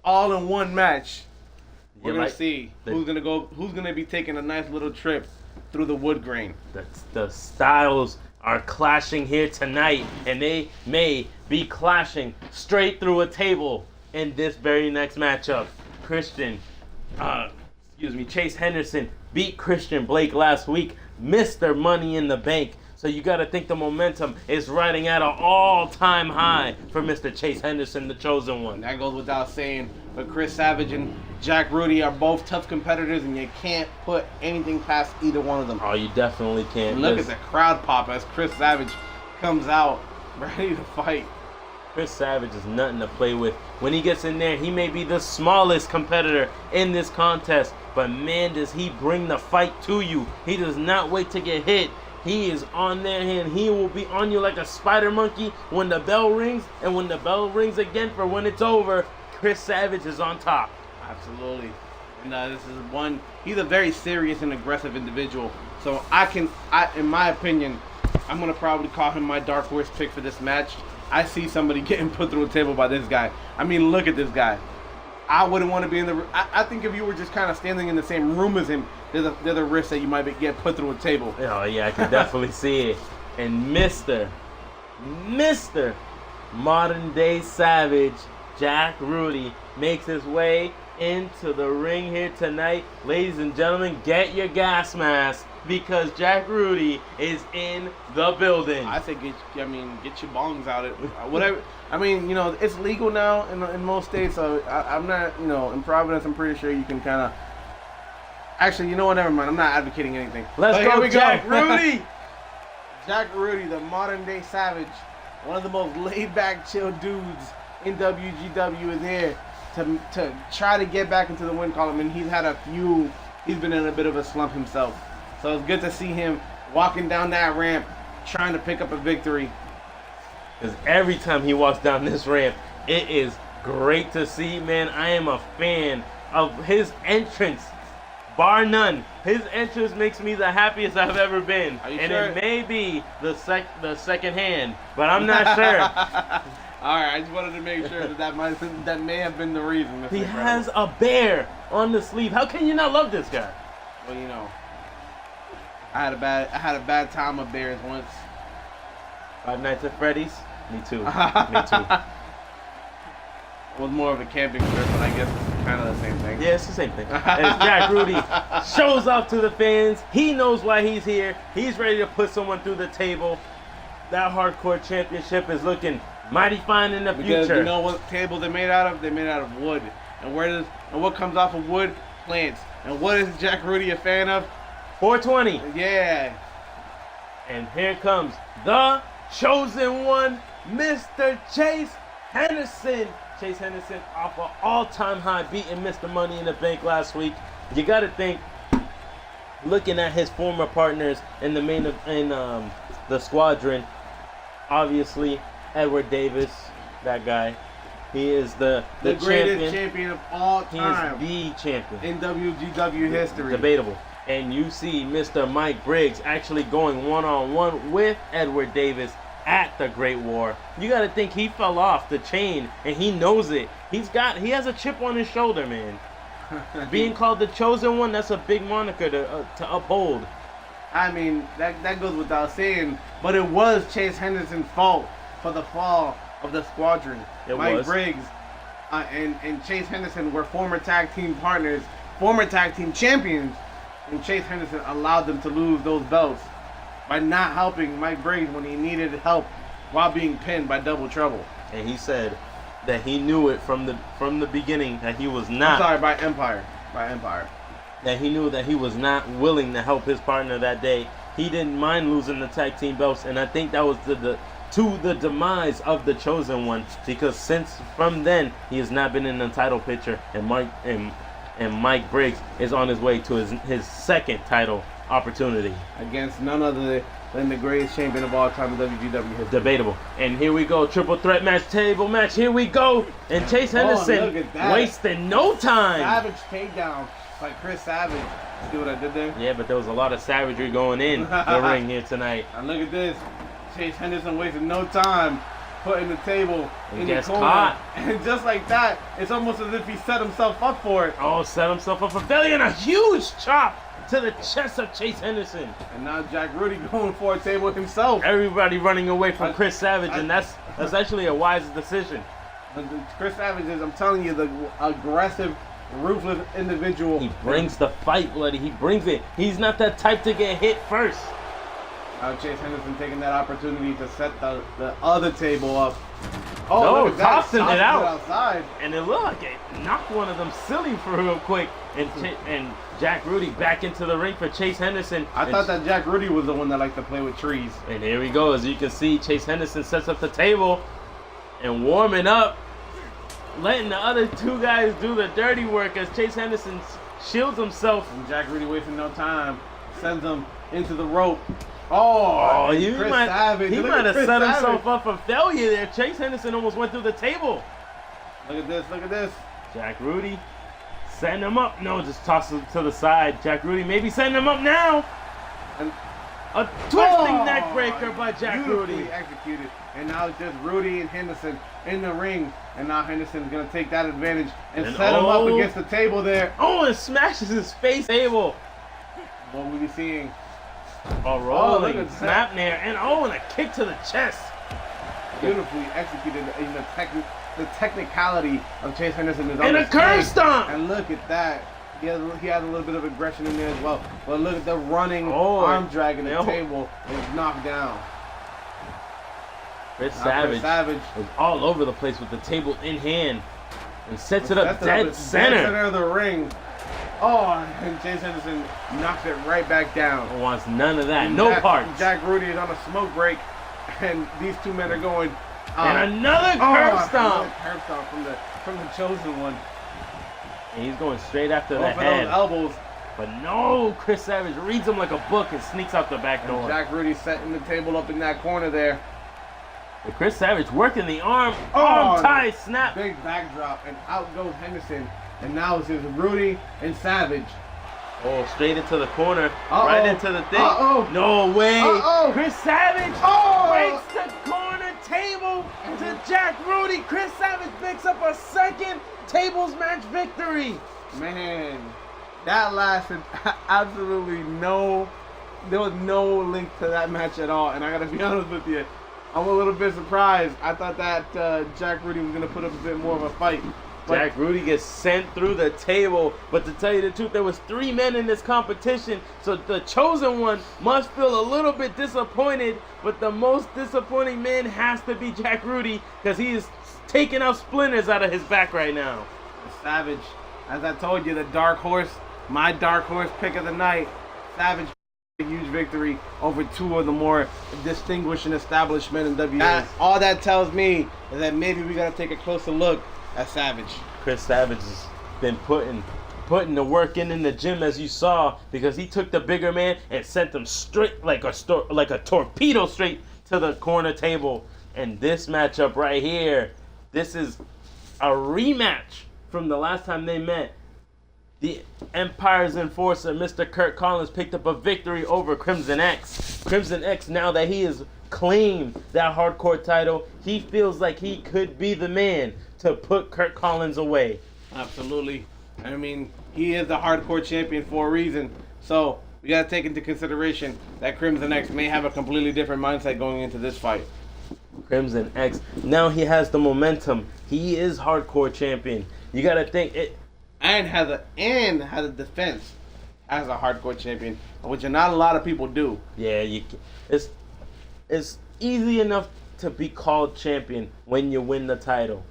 all in one match. We're gonna see who's gonna be taking a nice little trip through the wood grain. The styles are clashing here tonight, and they may be clashing straight through a table in this very next matchup. Chase Henderson beat Christian Blake last week, Mr. Money in the Bank. So you got to think the momentum is riding at an all-time high for Mr. Chase Henderson, the chosen one. That goes without saying. But Chris Savage and Jack Rudy are both tough competitors, and you can't put anything past either one of them. Oh, you definitely can't. And look at the crowd pop as Chris Savage comes out ready to fight. Chris Savage is nothing to play with. When he gets in there, he may be the smallest competitor in this contest, but man, does he bring the fight to you. He does not wait to get hit. He is on there and he will be on you like a spider monkey when the bell rings, and when the bell rings again for when it's over, Chris Savage is on top. Absolutely. And he's a very serious and aggressive individual. So in my opinion, I'm going to probably call him my dark horse pick for this match. I see somebody getting put through a table by this guy. I mean, look at this guy. I wouldn't want to be in the... I think if you were just kind of standing in the same room as him, there's a risk that you might get put through a table. Oh, yeah, I can definitely see it. And Mr. Modern Day Savage, Jack Rudy, makes his way into the ring here tonight. Ladies and gentlemen, get your gas mask because Jack Rudy is in the building. I say get your bongs out. Whatever. I mean, it's legal now in most states. So I'm not, in Providence, I'm pretty sure you can kind of. Actually, you know what? Never mind. I'm not advocating anything. Let's go, Jack Rudy. Jack Rudy, the modern day Savage, one of the most laid back, chill dudes in WGW, is here to try to get back into the win column, and he's been in a bit of a slump himself. So it's good to see him walking down that ramp, trying to pick up a victory. Because every time he walks down this ramp, it is great to see, man. I am a fan of his entrance, bar none. His entrance makes me the happiest I've ever been. And sure? It may be the second hand, but I'm not sure. All right, I just wanted to make sure that may have been the reason. He has a bear on the sleeve. How can you not love this guy? Well, I had a bad time with bears once. Five Nights at Freddy's? Me too. Me too. It was more of a camping trip, but I guess it's kind of the same thing. Yeah, it's the same thing. As Jack Rudy shows off to the fans, he knows why he's here. He's ready to put someone through the table. That hardcore championship is looking mighty fine in the future. You know what tables they're made out of? They're made out of wood. And what comes off of wood? Plants. And what is Jack Rudy a fan of? 420. Yeah. And here comes the chosen one, Mr. Chase Henderson. Chase Henderson off an all-time high, beating Mr. Money in the Bank last week. You got to think, looking at his former partners in the squadron, obviously Edward Davis, that guy. He is the greatest champion of all time. He is the champion in WGW history. Debatable. And you see Mr. Mike Briggs actually going one-on-one with Edward Davis at the Great War. You got to think he fell off the chain, and he knows it. He has a chip on his shoulder, man. Being called the chosen one, that's a big moniker to uphold. I mean, that goes without saying, but it was Chase Henderson's fault for the fall of the squadron. Mike Briggs and Chase Henderson were former tag team partners, former tag team champions, and Chase Henderson allowed them to lose those belts by not helping Mike Briggs when he needed help while being pinned by Double Trouble. And he said that he knew it from the beginning that he was not. I'm sorry, by Empire. That he knew that he was not willing to help his partner that day. He didn't mind losing the tag team belts, and I think that was to the demise of the Chosen One, because since from then he has not been in the title picture, and Mike Briggs is on his way to his second title opportunity against none other than the greatest champion of all time in WGW history. Debatable. And here we go, triple threat match, table match. Here we go, and Chase Henderson wasting no time. Savage takedown by Chris Savage. See what I did there? Yeah, but there was a lot of savagery going in the ring here tonight. And look at this. Chase Henderson wasted no time putting the table in the corner. Caught. And just like that, it's almost as if he set himself up for it. Oh, set himself up for failure, and a huge chop to the chest of Chase Henderson. And now Jack Rudy going for a table himself. Everybody running away from Chris Savage, and that's actually a wise decision. Chris Savage is, I'm telling you, the aggressive, ruthless individual. He brings the fight, bloody. He brings it. He's not that type to get hit first. Now Chase Henderson taking that opportunity to set the other table up. Oh, no, tossing it out. Outside. And it looked like it knocked one of them silly for real quick. And Jack Rudy back into the ring for Chase Henderson. I thought that Jack Rudy was the one that liked to play with trees. And here we go. As you can see, Chase Henderson sets up the table and warming up, letting the other two guys do the dirty work as Chase Henderson shields himself. And Jack Rudy wasting no time, sends him into the rope. He might have set himself up for failure there. Chase Henderson almost went through the table. Look at this, look at this. Jack Rudy setting him up. No, just toss him to the side. Jack Rudy maybe setting him up now. And a twisting neck breaker by Jack Rudy. Executed. And now it's just Rudy and Henderson in the ring. And now Henderson's going to take that advantage and set him up against the table there. Oh, and smashes his face table. What will we be seeing? A rolling snap nair, and and a kick to the chest. Beautifully executed in the technicality of Chase Henderson is on and a curve stomp. And look at that. He has a little bit of aggression in there as well. But look at the running arm drag in the table and it's knocked down. Chris Savage was all over the place with the table in hand and sets it up dead center of the ring. And Chase Henderson knocks it right back down. Wants none of that. No parts. Jack Rudy is on a smoke break, and these two men are going. And another curb stomp. Another curb stomp from the Chosen One. And he's going straight after the head. Those elbows. But no, Chris Savage reads him like a book and sneaks out the back door. And Jack Rudy setting the table up in that corner there. And Chris Savage working the arm tie snap. Big backdrop, and out goes Henderson. And now it's just Rudy and Savage. Straight into the corner. Right into the thing. No way. Chris Savage breaks the corner table to Jack Rudy. Chris Savage picks up a second tables match victory. Man, that lasted absolutely there was no link to that match at all. And I got to be honest with you, I'm a little bit surprised. I thought that Jack Rudy was going to put up a bit more of a fight. Jack Rudy gets sent through the table, but to tell you the truth, there was 3 men in this competition, so the Chosen One must feel a little bit disappointed, but the most disappointing man has to be Jack Rudy, because he is taking out splinters out of his back right now. Savage, as I told you, the dark horse, my dark horse pick of the night, Savage, a huge victory over 2 of the more distinguished and established men in WWE. All that tells me is that maybe we got to take a closer look at Savage. Chris Savage has been putting the work in the gym, as you saw, because he took the bigger man and sent him straight like a torpedo straight to the corner table. And this matchup right here, this is a rematch from the last time they met. The Empire's enforcer, Mr. Kurt Collins, picked up a victory over Crimson X. Crimson X, now that he has claimed that hardcore title, he feels like he could be the man to put Kurt Collins away. Absolutely. I mean, he is the hardcore champion for a reason. So we got to take into consideration that Crimson X may have a completely different mindset going into this fight. Crimson X. Now he has the momentum. He is hardcore champion. You gotta think it. And has a defense as a hardcore champion, which not a lot of people do. Yeah, it's easy enough to be called champion when you win the title.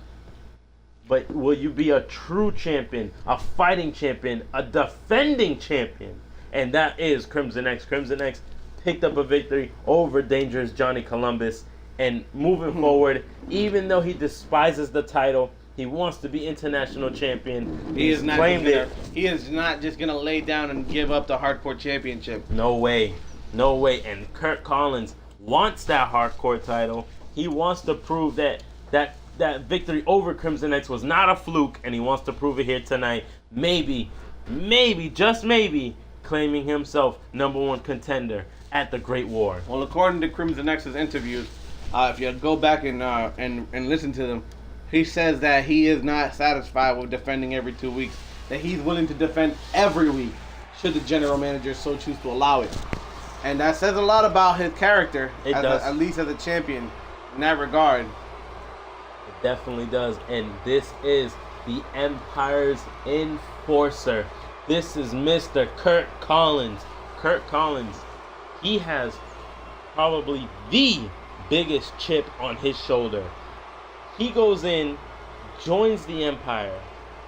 But will you be a true champion, a fighting champion, a defending champion? And that is Crimson X. Crimson X picked up a victory over Dangerous Johnny Columbus. And moving forward, even though he despises the title, he wants to be international champion. He is not just gonna lay down and give up the hardcore championship. No way. No way. And Kurt Collins wants that hardcore title. He wants to prove that victory over Crimson X was not a fluke, and he wants to prove it here tonight. Maybe, just maybe, claiming himself #1 contender at the Great War. Well, according to Crimson X's interviews, if you go back and listen to them, he says that he is not satisfied with defending every 2 weeks. That he's willing to defend every week, should the general manager so choose to allow it. And that says a lot about his character, at least as a champion, in that regard. It definitely does. And this is the Empire's enforcer. This is Mr. Kurt Collins. Kurt Collins, he has probably the biggest chip on his shoulder. He goes in, joins the Empire,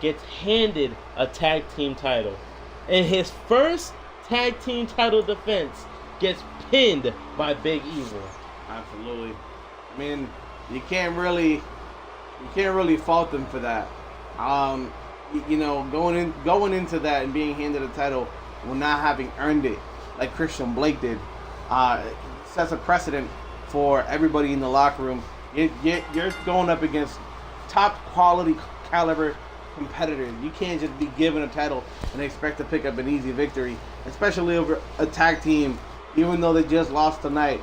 gets handed a tag team title. And his first tag team title defense gets pinned by Big Evil. Absolutely. I mean, you can't really fault them for that. Going into that and being handed a title while not having earned it, like Christian Blake did, sets a precedent for everybody in the locker room. You're going up against top quality caliber competitors. You can't just be given a title and expect to pick up an easy victory, especially over a tag team, even though they just lost tonight.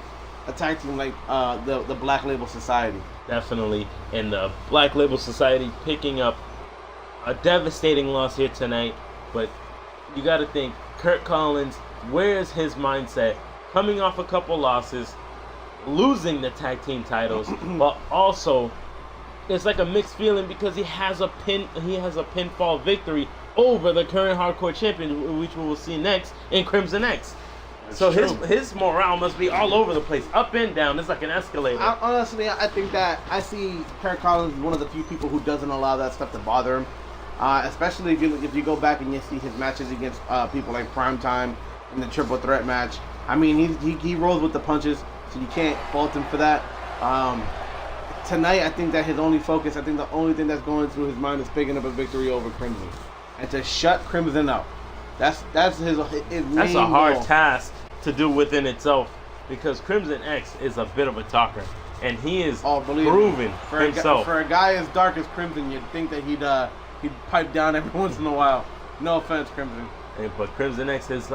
A tag team like the Black Label Society. Definitely. And the Black Label Society picking up a devastating loss here tonight. But you got to think, Kurt Collins, where is his mindset? Coming off a couple losses, losing the tag team titles, but also it's like a mixed feeling because he has a pinfall victory over the current hardcore champion, which we will see next in Crimson X. That's so true. His morale must be all over the place, up and down. It's like an escalator. Honestly, I think that I see Kurt Collins as one of the few people who doesn't allow that stuff to bother him. Especially if you go back and you see his matches against people like Primetime in the triple threat match. I mean, he rolls with the punches, so you can't fault him for that. Tonight, I think that his only focus, I think the only thing that's going through his mind is picking up a victory over Crimson, and to shut Crimson up. That's his main That's a hard goal. task to do within itself, because Crimson X is a bit of a talker, and he is proven himself. For a guy as dark as Crimson, you'd think that he'd pipe down every once in a while. No offense, Crimson. But Crimson X is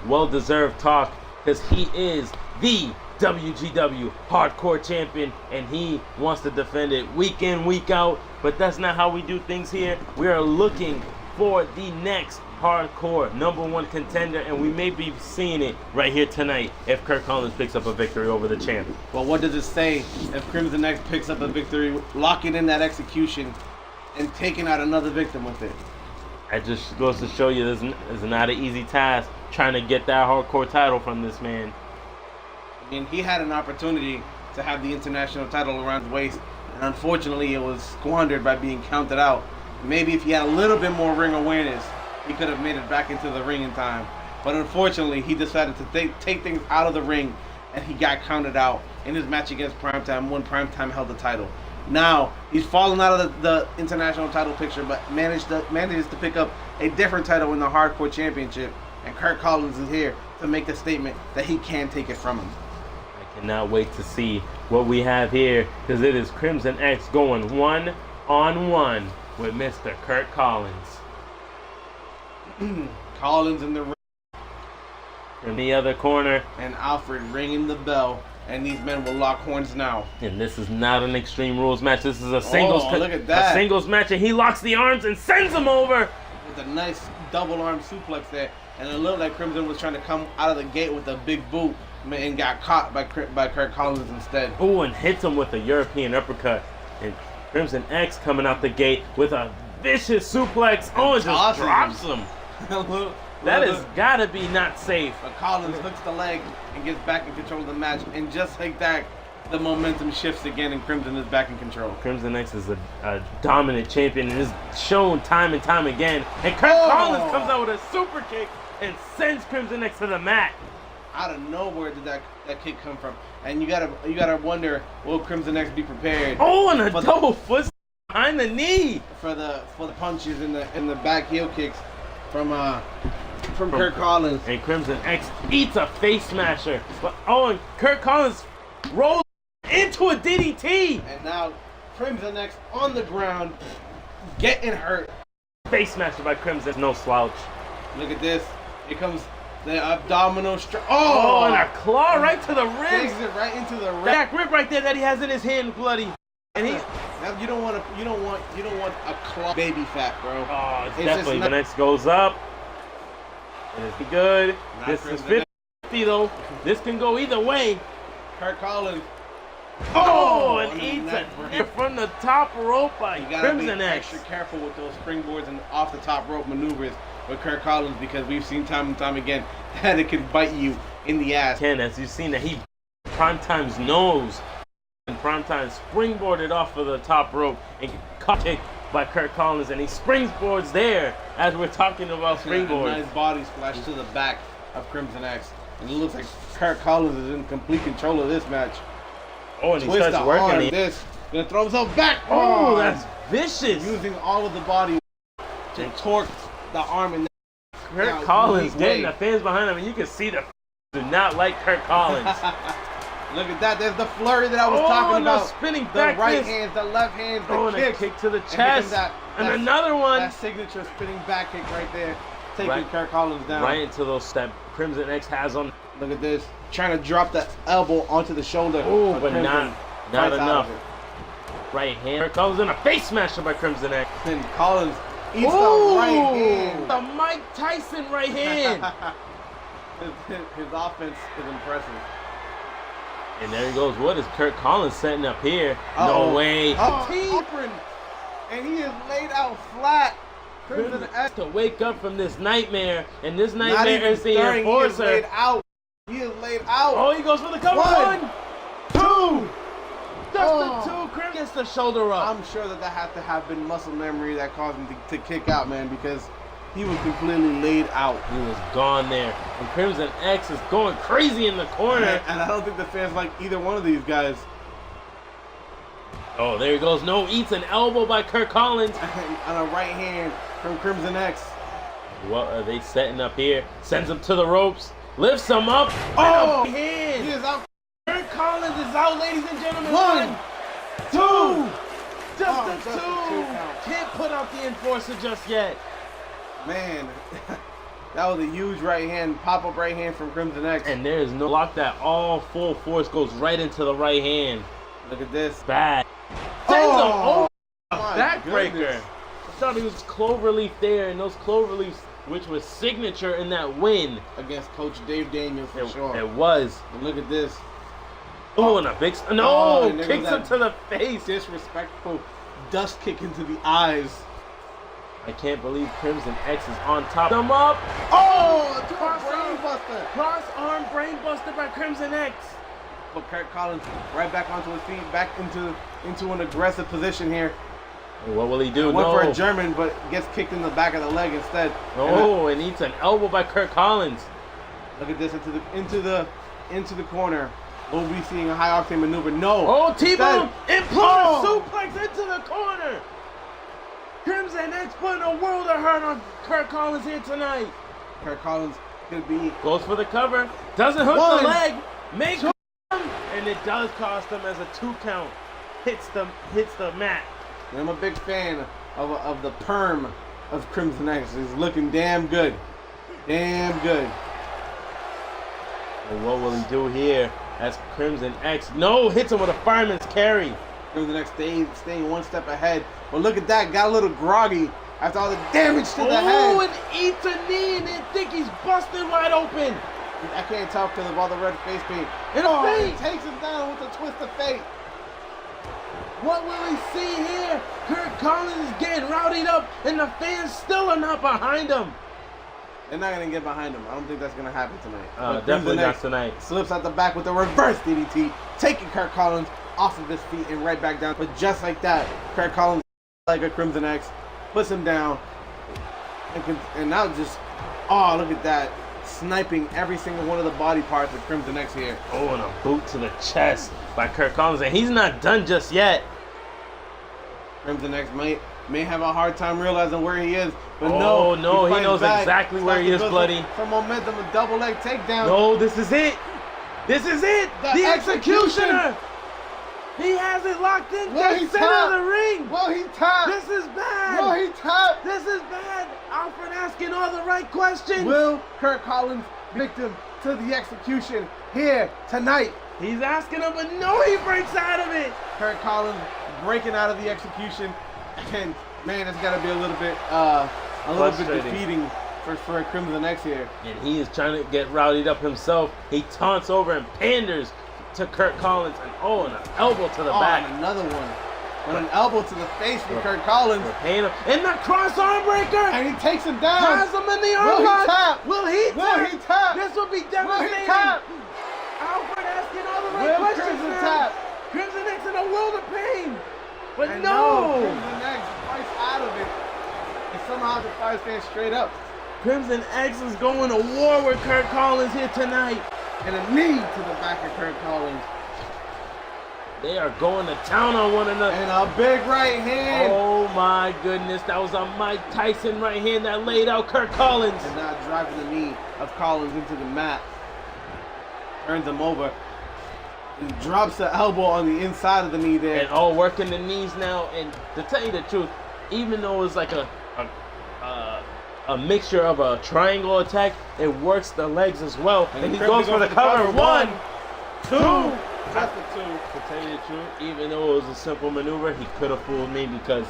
well-deserved talk, because he is the WGW hardcore champion, and he wants to defend it week in, week out. But that's not how we do things here. We are looking for the next hardcore #1 contender, and we may be seeing it right here tonight if Kurt Collins picks up a victory over the champ. Well, what does it say if Crimson X picks up a victory, locking in that execution, and taking out another victim with it? It just goes to show you this is not an easy task trying to get that hardcore title from this man. I mean, he had an opportunity to have the international title around his waist, and unfortunately it was squandered by being counted out. Maybe if he had a little bit more ring awareness, he could have made it back into the ring in time. But unfortunately, he decided to take things out of the ring, and he got counted out in his match against Primetime when Primetime held the title. Now, he's fallen out of the international title picture, but manages to pick up a different title in the Hardcore Championship, and Kurt Collins is here to make a statement that he can take it from him. I cannot wait to see what we have here, because it is Crimson X going one-on-one with Mr. Kurt Collins. Collins in the ring. In the other corner. And Alfred ringing the bell. And these men will lock horns now. And this is not an Extreme Rules match. This is a singles, look at that. A singles match. And he locks the arms and sends him over. With a nice double arm suplex there. And it looked like Crimson was trying to come out of the gate with a big boot. and got caught by Kirk Collins instead. Oh, and hits him with a European uppercut. And Crimson X coming out the gate with a vicious suplex. Oh, and just drops him. That has got to be not safe. But Collins hooks the leg and gets back in control of the match. And just like that, the momentum shifts again and Crimson is back in control. Crimson X is a dominant champion and is shown time and time again. And Kirk Collins comes out with a super kick and sends Crimson X to the mat. Out of nowhere did that kick come from? And you gotta wonder, will Crimson X be prepared? Oh, and a double foot behind the knee for the punches in the back heel kicks from Kirk Collins. And Crimson X eats a face smasher. But and Kirk Collins rolls into a DDT. And now Crimson X on the ground, getting hurt. Face smasher by Crimson, no slouch. Look at this. Here comes the abdominal strike. Oh, and a claw right to the ribs. Takes it right into the rib. Back rib right there that he has in his hand, bloody. And he. You don't want a claw baby fat, bro. Oh, it's definitely. The next goes up. It is good. This is 50 though. This can go either way. Kirk Collins. Oh, and eats it from the top rope by Crimson X. Extra careful with those springboards and off the top rope maneuvers with Kirk Collins, because we've seen time and time again that it can bite you in the ass. As you've seen that he Primetime's nose, and Primetime springboarded off of the top rope and caught kicked by Kirk Collins, and he springboards there as we're talking about springboards. Nice body splash to the back of Crimson X, and it looks like Kirk Collins is in complete control of this match. Oh, and he starts working this. Gonna throw himself back. Oh, that's vicious. Using all of the body to torque the arm. And Kirk Collins getting the fans behind him, and you can see the do not like Kirk Collins. Look at that. There's the flurry that I was talking about. Spinning the back right fist. Hands, the left hands, the and a kick to the chest. And another one. That signature spinning back kick right there. Taking Kirk Collins down. Right into those that Crimson X has on. Look at this. Trying to drop that elbow onto the shoulder. Oh, but not enough. Right hand. Kirk Collins in a face smasher by Crimson X. Then Collins eats the right hand. The Mike Tyson right hand. His offense is impressive. And there he goes. What is Kirk Collins setting up here? No way. Apron. And he is laid out flat. Crimson X to wake up from this nightmare. And this nightmare is the enforcer. He is laid out. He is laid out. Oh, he goes for the cover. 1, 2. Just the 2. Crimson gets the shoulder up. I'm sure that had to have been muscle memory that caused him to kick out, man, because he was completely laid out. He was gone there. And Crimson X is going crazy in the corner. And I don't think the fans like either one of these guys. Oh, there he goes. No, eats an elbow by Kirk Collins. On a right hand from Crimson X. What are they setting up here? Sends him to the ropes. Lifts him up. Oh, hand. He is out. Kirk Collins is out, ladies and gentlemen. 1, 2. Just a 2. Can't put out the enforcer just yet. Man, that was a huge right hand, pop-up right hand from Crimson X. And there is no block that. All full force goes right into the right hand. Look at this. Bad. Oh, backbreaker. I thought he was cloverleaf there, and those cloverleafs, which was signature in that win. Against Coach Dave Daniels, for sure. It was. And look at this. Oh, and a big... kicks him to the face. Disrespectful dust kick into the eyes. I can't believe Crimson X is on top. Them up. Oh, brainbuster. Cross-arm brainbuster by Crimson X. But Kirk Collins right back onto his feet, back into an aggressive position here. And what will he do? Went for a German, but gets kicked in the back of the leg instead. Oh, and eats an elbow by Kirk Collins. Look at this into the corner. We'll be seeing a high octane maneuver. No. Oh, T-bone imploder suplex into the corner. Crimson X putting a world of hurt on Kirk Collins here tonight. Kirk Collins could be goes for the cover. Doesn't hook the leg. Makes him, and it does cost him as a 2 count. Hits the mat. And I'm a big fan of the perm of Crimson X. He's looking damn good. Damn good. And what will he do here? As Crimson X hits him with a fireman's carry. Crimson X staying one step ahead. But look at that, got a little groggy after all the damage to the head. Oh, and eats a knee, and they think he's busted wide open. I can't tell because of all the red face paint. In the He face. takes him down with a twist of fate. What will we see here? Kurt Collins is getting rowdied up, and the fans still are not behind him. They're not going to get behind him. I don't think that's going to happen tonight. But Definitely Crimson not X tonight. slips out the back with a reverse DDT, taking Kurt Collins off of his feet and right back down. But just like that, Kurt Collins, like a Crimson X, puts him down. And now just, oh, look at that. Sniping every single one of the body parts of Crimson X here. Oh, and a boot to the chest by Kurt Collins, and he's not done just yet. Crimson X may have a hard time realizing where he is, but Oh, no, no, he fights knows back. exactly where Starts he to is, build Bloody. some momentum, a double leg takedown. No, this is it. This is it. The The execution. executioner. He has it locked in Will the he center tap? of the ring. Will he tap? This is bad. Will he tap? This is bad. Alfred asking all the right questions. Will Kurt Collins victim to the execution here tonight? He's asking him, but no, he breaks out of it. Kurt Collins breaking out of the execution, and man, it's got to be a little bit Frustrating. defeating for a Crimson X here. And he is trying to get rowdied up himself. He taunts over and panders to Kurt Collins, and and an elbow to the back. And another one. And an elbow to the face from Kurt Collins. We're paying him. And the cross arm breaker. And he takes him down. Has him in the Will he arm tap? Will he Will tap? he tap? This will be Will devastating. he tap? Alfred asking all the right Will questions Crimson now. tap? Crimson X in a world of pain. But And no. Crimson X fights out of it. And somehow the fight stands straight up. Crimson X is going to war with Kurt Collins here tonight. And a knee to the back of Kurt Collins. They are going to town on one another. And a big right hand. Oh my goodness, that was a Mike Tyson right hand that laid out Kurt Collins. And now driving the knee of Collins into the mat. Turns him over. And drops the elbow on the inside of the knee there. And all working the knees now. And to tell you the truth, even though it's like a mixture of a triangle attack, it works the legs as well. And he goes for the cover. 1, 2. That's the two. To tell you the truth, even though it was a simple maneuver, he could have fooled me because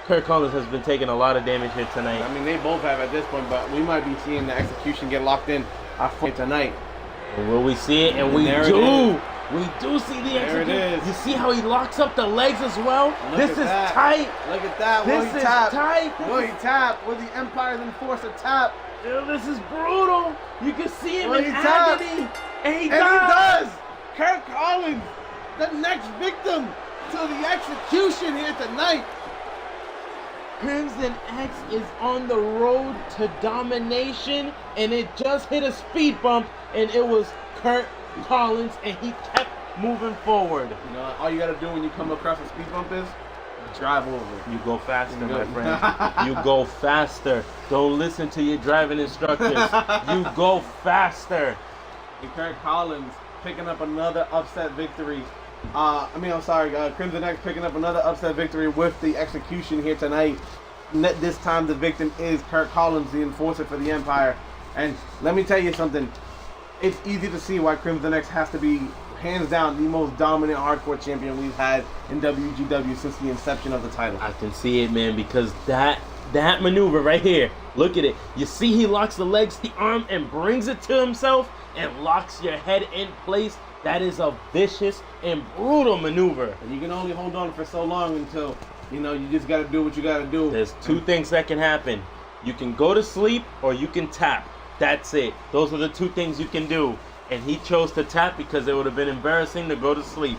Kurt Collins has been taking a lot of damage here tonight. I mean, they both have at this point, but we might be seeing the execution get locked in tonight. Will we see it? And we There it do. is. We do see the There it execution. is. You see how he locks up the legs as well? Look This at is that. tight. Look at that. This Will he is tap? tight. Will he tap? Will the Empire's Enforcer tap? Ew, this is brutal. You can see him Will in he tap? agony. And he And does. he does! Kurt Collins, the next victim to the execution here tonight. Crimson X is on the road to domination, and it just hit a speed bump, and it was Kurt Collins, and he kept moving forward. You know, all you gotta do when you come across a speed bump is drive over. You go faster, You my go. friend. You go faster. Don't listen to your driving instructors. You go faster. And Kurt Collins picking up another upset victory. Crimson X picking up another upset victory with the execution here tonight. This time the victim is Kurt Collins, the enforcer for the Empire. And let me tell you something. It's easy to see why Crimson X has to be, hands down, the most dominant hardcore champion we've had in WGW since the inception of the title. I can see it, man, because that maneuver right here, look at it. You see he locks the legs, the arm, and brings it to himself and locks your head in place. That is a vicious and brutal maneuver. And you can only hold on for so long until, you just got to do what you got to do. There's two things that can happen. You can go to sleep or you can tap. That's it. Those are the two things you can do. And he chose to tap because it would have been embarrassing to go to sleep.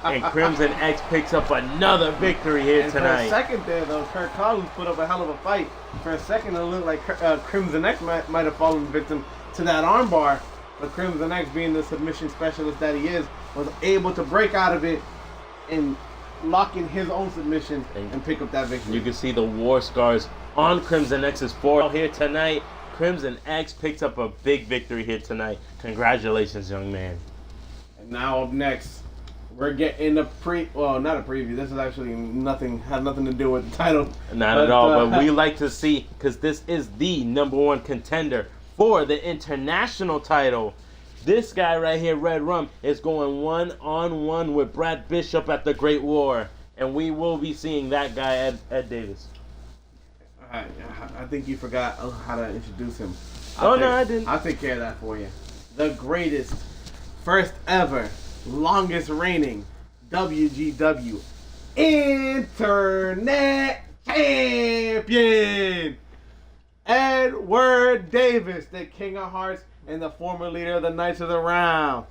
And Crimson X picks up another victory here And tonight. for a second there, though, Kurt Collins put up a hell of a fight. For a second, it looked like Crimson X might have fallen victim to that armbar. But Crimson X, being the submission specialist that he is, was able to break out of it and lock in his own submission and pick up that victory. You can see the war scars on Crimson X's forehead here tonight. Crimson X picks up a big victory here tonight. Congratulations, young man. And now up next, we're getting not a preview. This is actually had nothing to do with the title. Not at all, but we like to see, because this is the #1 contender for the international title. This guy right here, Red Rum, is going one-on-one with Brad Bishop at the Great War. And we will be seeing that guy, Ed Davis. I think you forgot how to introduce him. I didn't. I'll take care of that for you. The greatest, first ever, longest reigning WGW Internet Champion, Edward Davis, the King of Hearts and the former leader of the Knights of the Round.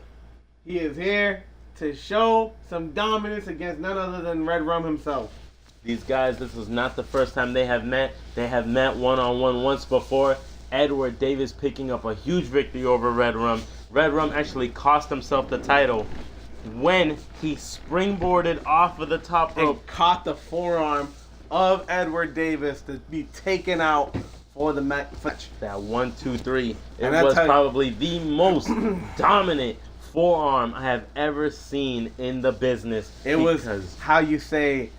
He is here to show some dominance against none other than Red Rum himself. These guys, this is not the first time they have met. They have met one-on-one once before. Edward Davis picking up a huge victory over Red Rum. Red Rum actually cost himself the title when he springboarded off of the top rope. And caught the forearm of Edward Davis to be taken out for the match. That 1, 2, 3. It And was probably the most dominant forearm I have ever seen in the business. It was how you say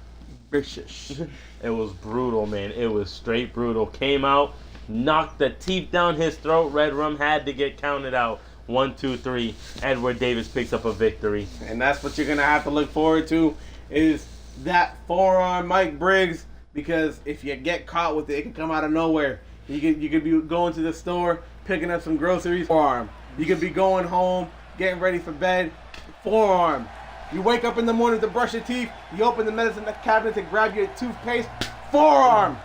vicious. It was brutal, man. It was straight brutal. Came out, knocked the teeth down his throat. Red Rum had to get counted out. 1, 2, 3. Edward Davis picks up a victory. And that's what you're going to have to look forward to is that forearm Mike Briggs, because if you get caught with it, it can come out of nowhere. You could be going to the store, picking up some groceries, forearm. You could be going home, getting ready for bed, forearm. You wake up in the morning to brush your teeth, you open the medicine cabinet to grab your toothpaste, forearm.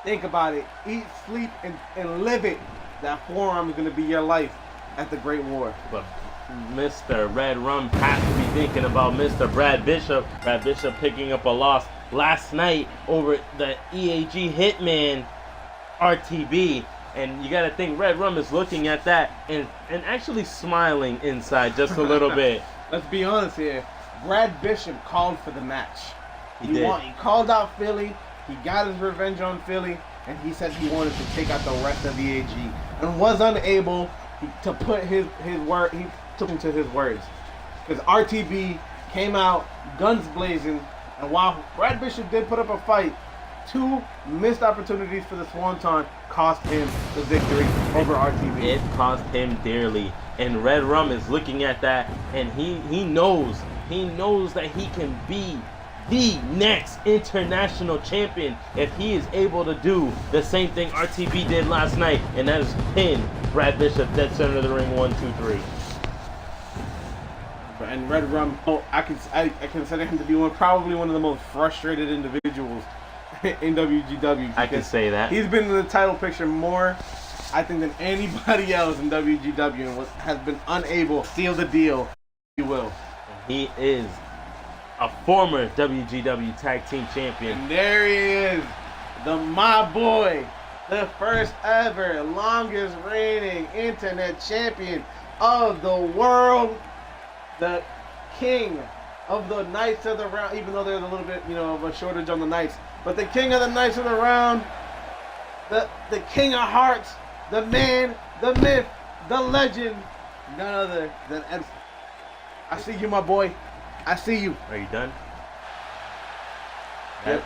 Think about it. Eat, sleep, and live it. That forearm is going to be your life at the Great War. But Mr. Red Rum has to be thinking about Mr. Brad Bishop. Brad Bishop picking up a loss last night over the EAG Hitman RTB. And you got to think Red Rum is looking at that and actually smiling inside just a little bit. Let's be honest here. Brad Bishop called for the match. He did. He called out Philly. He got his revenge on Philly. And he said he wanted to take out the rest of the AG. And was unable to put his word. He took him to his words. Because RTB came out guns blazing. And while Brad Bishop did put up a fight, 2 missed opportunities for the Swanton cost him the victory over RTB. It cost him dearly. And Red Rum is looking at that, and he knows that he can be the next international champion if he is able to do the same thing RTB did last night, and that is pin Brad Bishop dead center of the ring 1, 2, 3. And Red Rum, I consider him to be probably one of the most frustrated individuals in WGW. I can say that. He's been in the title picture more, I think, than anybody else in WGW and has been unable to seal the deal, if you will. He is a former WGW Tag Team Champion. And there he is, my boy, the first ever, longest reigning Internet Champion of the world, the King of the Knights of the Round, even though there's a little bit, of a shortage on the Knights, but the King of the Knights of the Round, the King of Hearts, the man, the myth, the legend, none other than Ed. I see you, my boy. I see you. Are you done?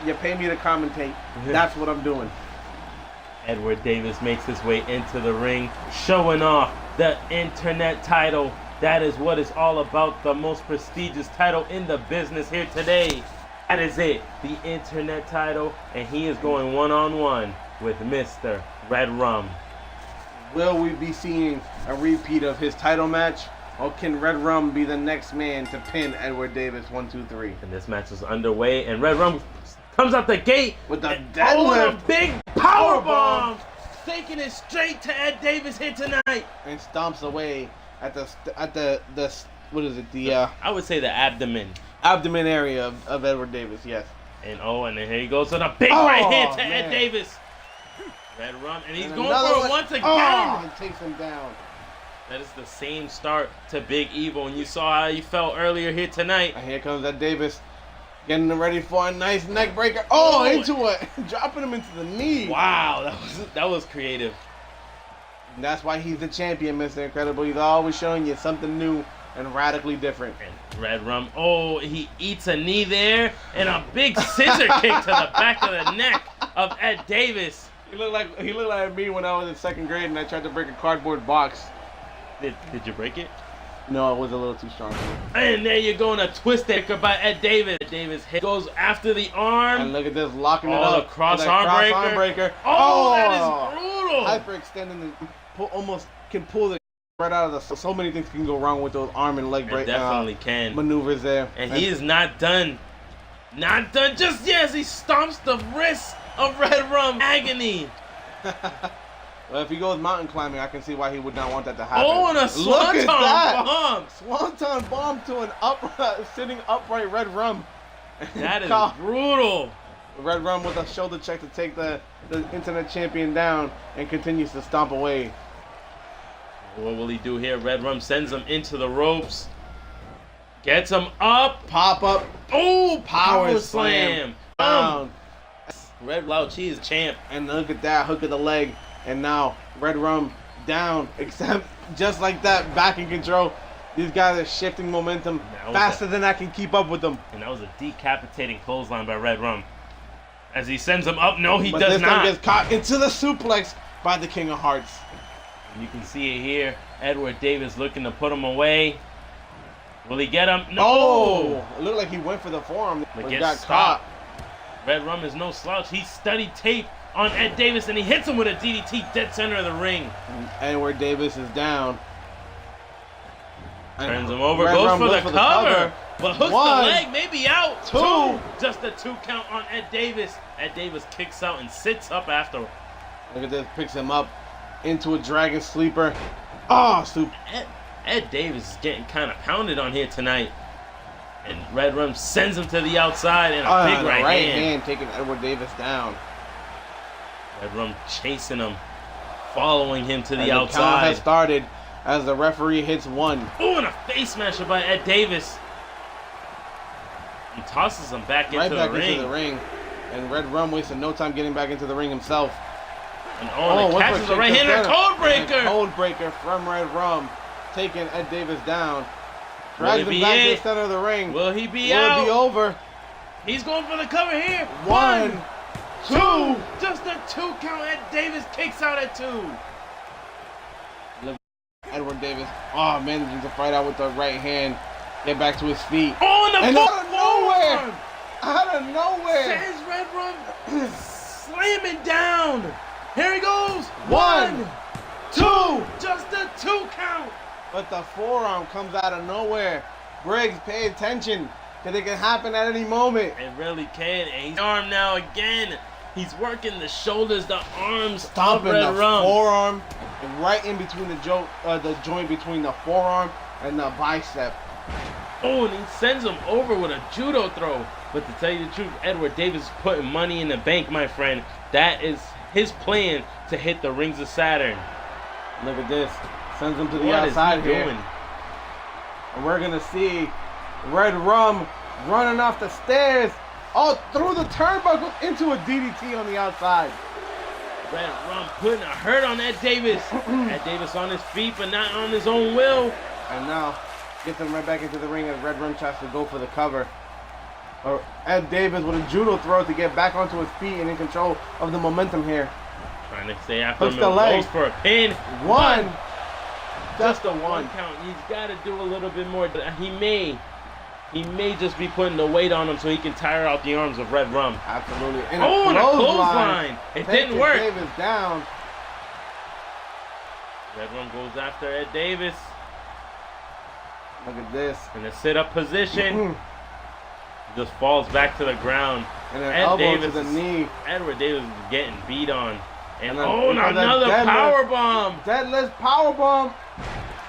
You pay me to commentate. That's what I'm doing. Edward Davis makes his way into the ring, showing off the Internet title. That is what it's all about, the most prestigious title in the business here today. That is it, the Internet title, and he is going one-on-one with Mr. Red Rum. Will we be seeing a repeat of his title match, or can Red Rum be the next man to pin Edward Davis 1, 2, 3? And this match is underway, and Red Rum comes out the gate with the deadlift, a big power bomb, taking it straight to Ed Davis here tonight, and stomps away at the what is it? I would say the abdomen area of Edward Davis. Yes. And and then here he goes with a big right hand to Ed Davis. Red Rum, and he's going for it once again. And takes him down. That is the same start to Big Evil, and you saw how he felt earlier here tonight. And here comes Ed Davis, getting him ready for a nice neck breaker. Into it, dropping him into the knee. Wow, that was creative. And that's why he's the champion, Mr. Incredible. He's always showing you something new and radically different. And Red Rum, he eats a knee there, and a big scissor kick to the back of the neck of Ed Davis. He looked like me when I was in 2nd grade and I tried to break a cardboard box. Did you break it? No, it was a little too strong for me. And there you go, and a twisted by Ed Davis. Ed Davis goes after the arm. And look at this, locking it Oh, up. the cross with arm that breaker. breaker. Oh, that is brutal. Hyperextending the almost can pull the right out of the. So many things can go wrong with those arm and leg break. Definitely can. Maneuvers there. And he is not done. Not done just yet as he stomps the wrist of Red Rum. Agony. Well, if he goes mountain climbing, I can see why he would not want that to happen. Oh, and a swanton bomb. Swanton bomb to an sitting upright Red Rum. That is brutal. Red Rum with a shoulder check to take the internet champion down and continues to stomp away. What will he do here? Red Rum sends him into the ropes. Gets him up. Pop up. Oh, Power slam. Down. Red Lao Chi is champ. And look at that hook of the leg. And now Red Rum down. Except just like that, back in control. These guys are shifting momentum faster than I can keep up with them. And that was a decapitating clothesline by Red Rum. As he sends him up, no, he but does this not. time gets caught into the suplex by the King of Hearts. And you can see it here. Edward Davis looking to put him away. Will he get him? No. Oh, it looked like he went for the forearm, but he got caught. Red Rum is no slouch. He studied tape on Ed Davis, and he hits him with a DDT dead center of the ring. Edward Davis is down. Turns him over, goes for the cover, but hooks One, the leg, maybe out. Two. Just a 2 count on Ed Davis. Ed Davis kicks out and sits up after. Look at this, picks him up into a dragon sleeper. Oh, super. Ed Davis is getting kind of pounded on here tonight. And Red Rum sends him to the outside and a big right hand. Taking Edward Davis down. Red Rum chasing him, following him to the The outside. count has started as the referee hits 1. Oh, and a face smasher by Ed Davis. He tosses him back into the ring. And Red Rum wasted no time getting back into the ring himself. And catches the right hand and a code breaker. Code breaker from Red Rum, taking Ed Davis down. Drags him back to the center of the ring. Will he be out? Will it be over? He's going for the cover here. 1, 2. Just a 2 count. Ed Davis kicks out at 2. Edward Davis, managing to fight out with the right hand. Get back to his feet. Oh, and out of nowhere. Sends Red Rum slamming down. Here he goes. 1, 2. Just a 2 count. But the forearm comes out of nowhere. Briggs, pay attention, because it can happen at any moment. It really can. And he's arm now again. He's working the shoulders, the arms, stomping Red the Rum. forearm, and right in between the joint between the forearm and the bicep. Oh, and he sends him over with a judo throw. But to tell you the truth, Edward Davis is putting money in the bank, my friend. That is his plan to hit the rings of Saturn. Look at this. Sends him to the outside here. Doing? And we're going to see Red Rum running off the stairs, through the turnbuckle into a DDT on the outside. Red Rum putting a hurt on Ed Davis. Ed Davis on his feet, but not on his own will. And now gets him right back into the ring as Red Rum tries to go for the cover. Or Ed Davis with a judo throw to get back onto his feet and in control of the momentum here. Trying to stay after Hooks him the and leg. goes for a pin. 1. Just a 1 count. He's got to do a little bit more. He may just be putting the weight on him so he can tire out the arms of Red Rum. Absolutely. And a clothesline. It didn't work. Davis down. Red Rum goes after Ed Davis. Look at this. In a sit-up position. Just falls back to the ground. And an elbow to the knee. Edward Davis is getting beat on. And another power bomb. Deadlift power bomb.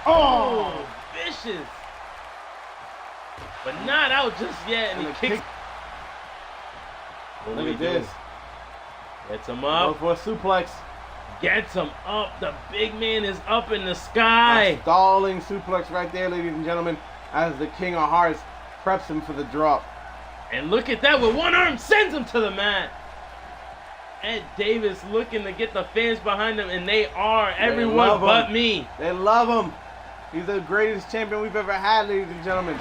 Oh, vicious. But not out just yet. And he kicks. Look at this. Gets him up. Go for a suplex. Gets him up. The big man is up in the sky. A stalling suplex right there, ladies and gentlemen, as the King of Hearts preps him for the drop. And look at that, with one arm, sends him to the mat. Ed Davis looking to get the fans behind him, and they are, everyone but me. They love him. He's the greatest champion we've ever had, ladies and gentlemen.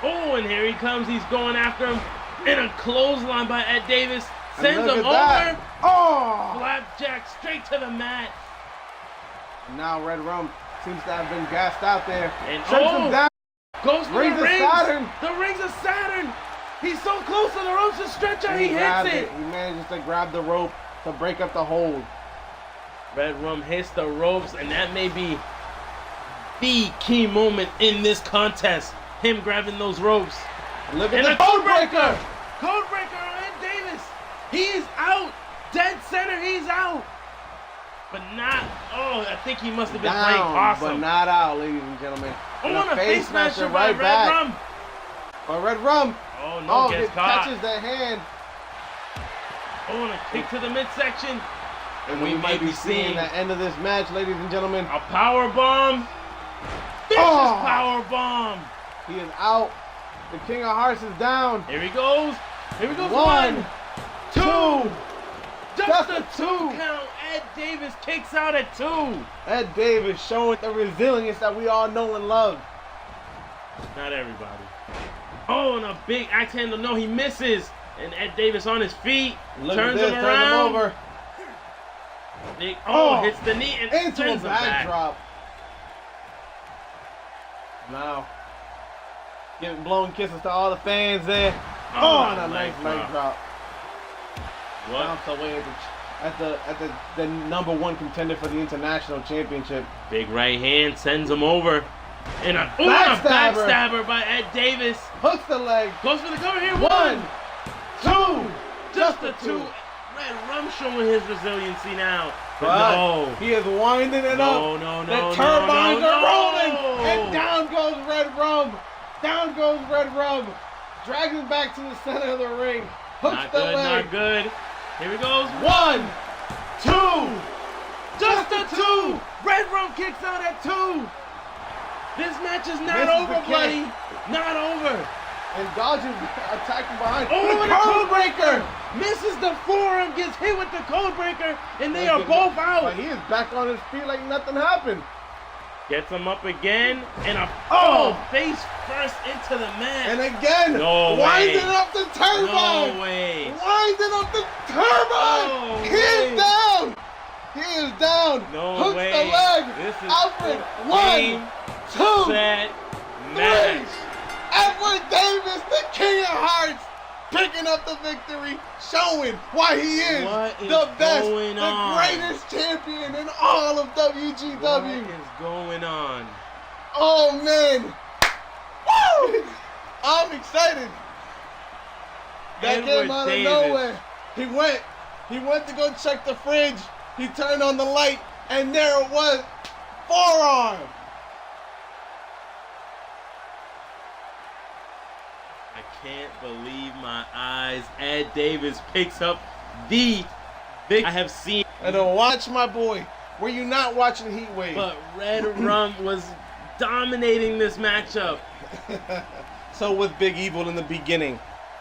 Oh, and here he comes. He's going after him. And a clothesline by Ed Davis. Sends him over. Oh! Flapjack straight to the mat. And now Red Rum Seems to have been gassed out there. And Sends him down. goes for Rings the of rings. Saturn. The rings of Saturn. He's so close to the ropes to stretch out. He hits grabbed it. He manages to grab the rope to break up the hold. Red Rum hits the ropes, and that may be the key moment in this contest. Him grabbing those ropes. Look at And the a code breaker. Code breaker on Ed Davis. He is out. Dead center, he's out. But not, I think he must have been playing possum. But not out, ladies and gentlemen. On a face smasher by right Red back. Rum. Or Red Rum. Oh, no, gets it caught. catches the hand. Oh, and a kick to the midsection. And we might be seeing the end of this match, ladies and gentlemen. A power bomb. Vicious power bomb. He is out. The King of Hearts is down. Here he goes. Here we go. 1, 2. Just a 2 count. Ed Davis kicks out at 2. Ed Davis showing the resilience that we all know and love. Not everybody. Oh, and a big axe handle. No, he misses. And Ed Davis on his feet. Turns him around. over. Hits the knee and into a sends him back. backdrop. Now, blowing kisses to all the fans there. And a nice drop. What? Bounce away at the number 1 contender for the international championship. Big right hand sends him over. And a backstabber by Ed Davis. Hooks the leg. Goes for the cover here. 1, 2. Just a 2. Red Rum showing his resiliency now. But no. He is winding it up. No. The turbines are rolling. And down goes Red Rum. Down goes Red Rum. Drags him back to the center of the ring. Hooks the leg. Not good. Here he goes. 1, 2. Just a 2. Red Rum kicks out at 2. This match is not over, buddy. Not over. And dodges attacking behind. And the code breaker misses the forearm, gets hit with the code breaker, and they are both out. But he is back on his feet like nothing happened. Gets him up again, and face first into the mat. And again, winding up the turbine. No way. Winding up the turbine. He is down. He is down. Hooks the leg. This is Alfred, 1, 2, set, 3. match. Alfred Davis, the King of Hearts, picking up the victory, showing why he is the best, the greatest champion in all of WGW. What is going on? Oh, man. Woo! I'm excited. That came out of nowhere. He went to go check the fridge. He turned on the light, and there it was. Forearm. I can't believe my eyes. Ed Davis picks up the victory I have seen. And to watch my boy, were you not watching Heatwave? But Red Rum was dominating this matchup. So was Big Evil in the beginning.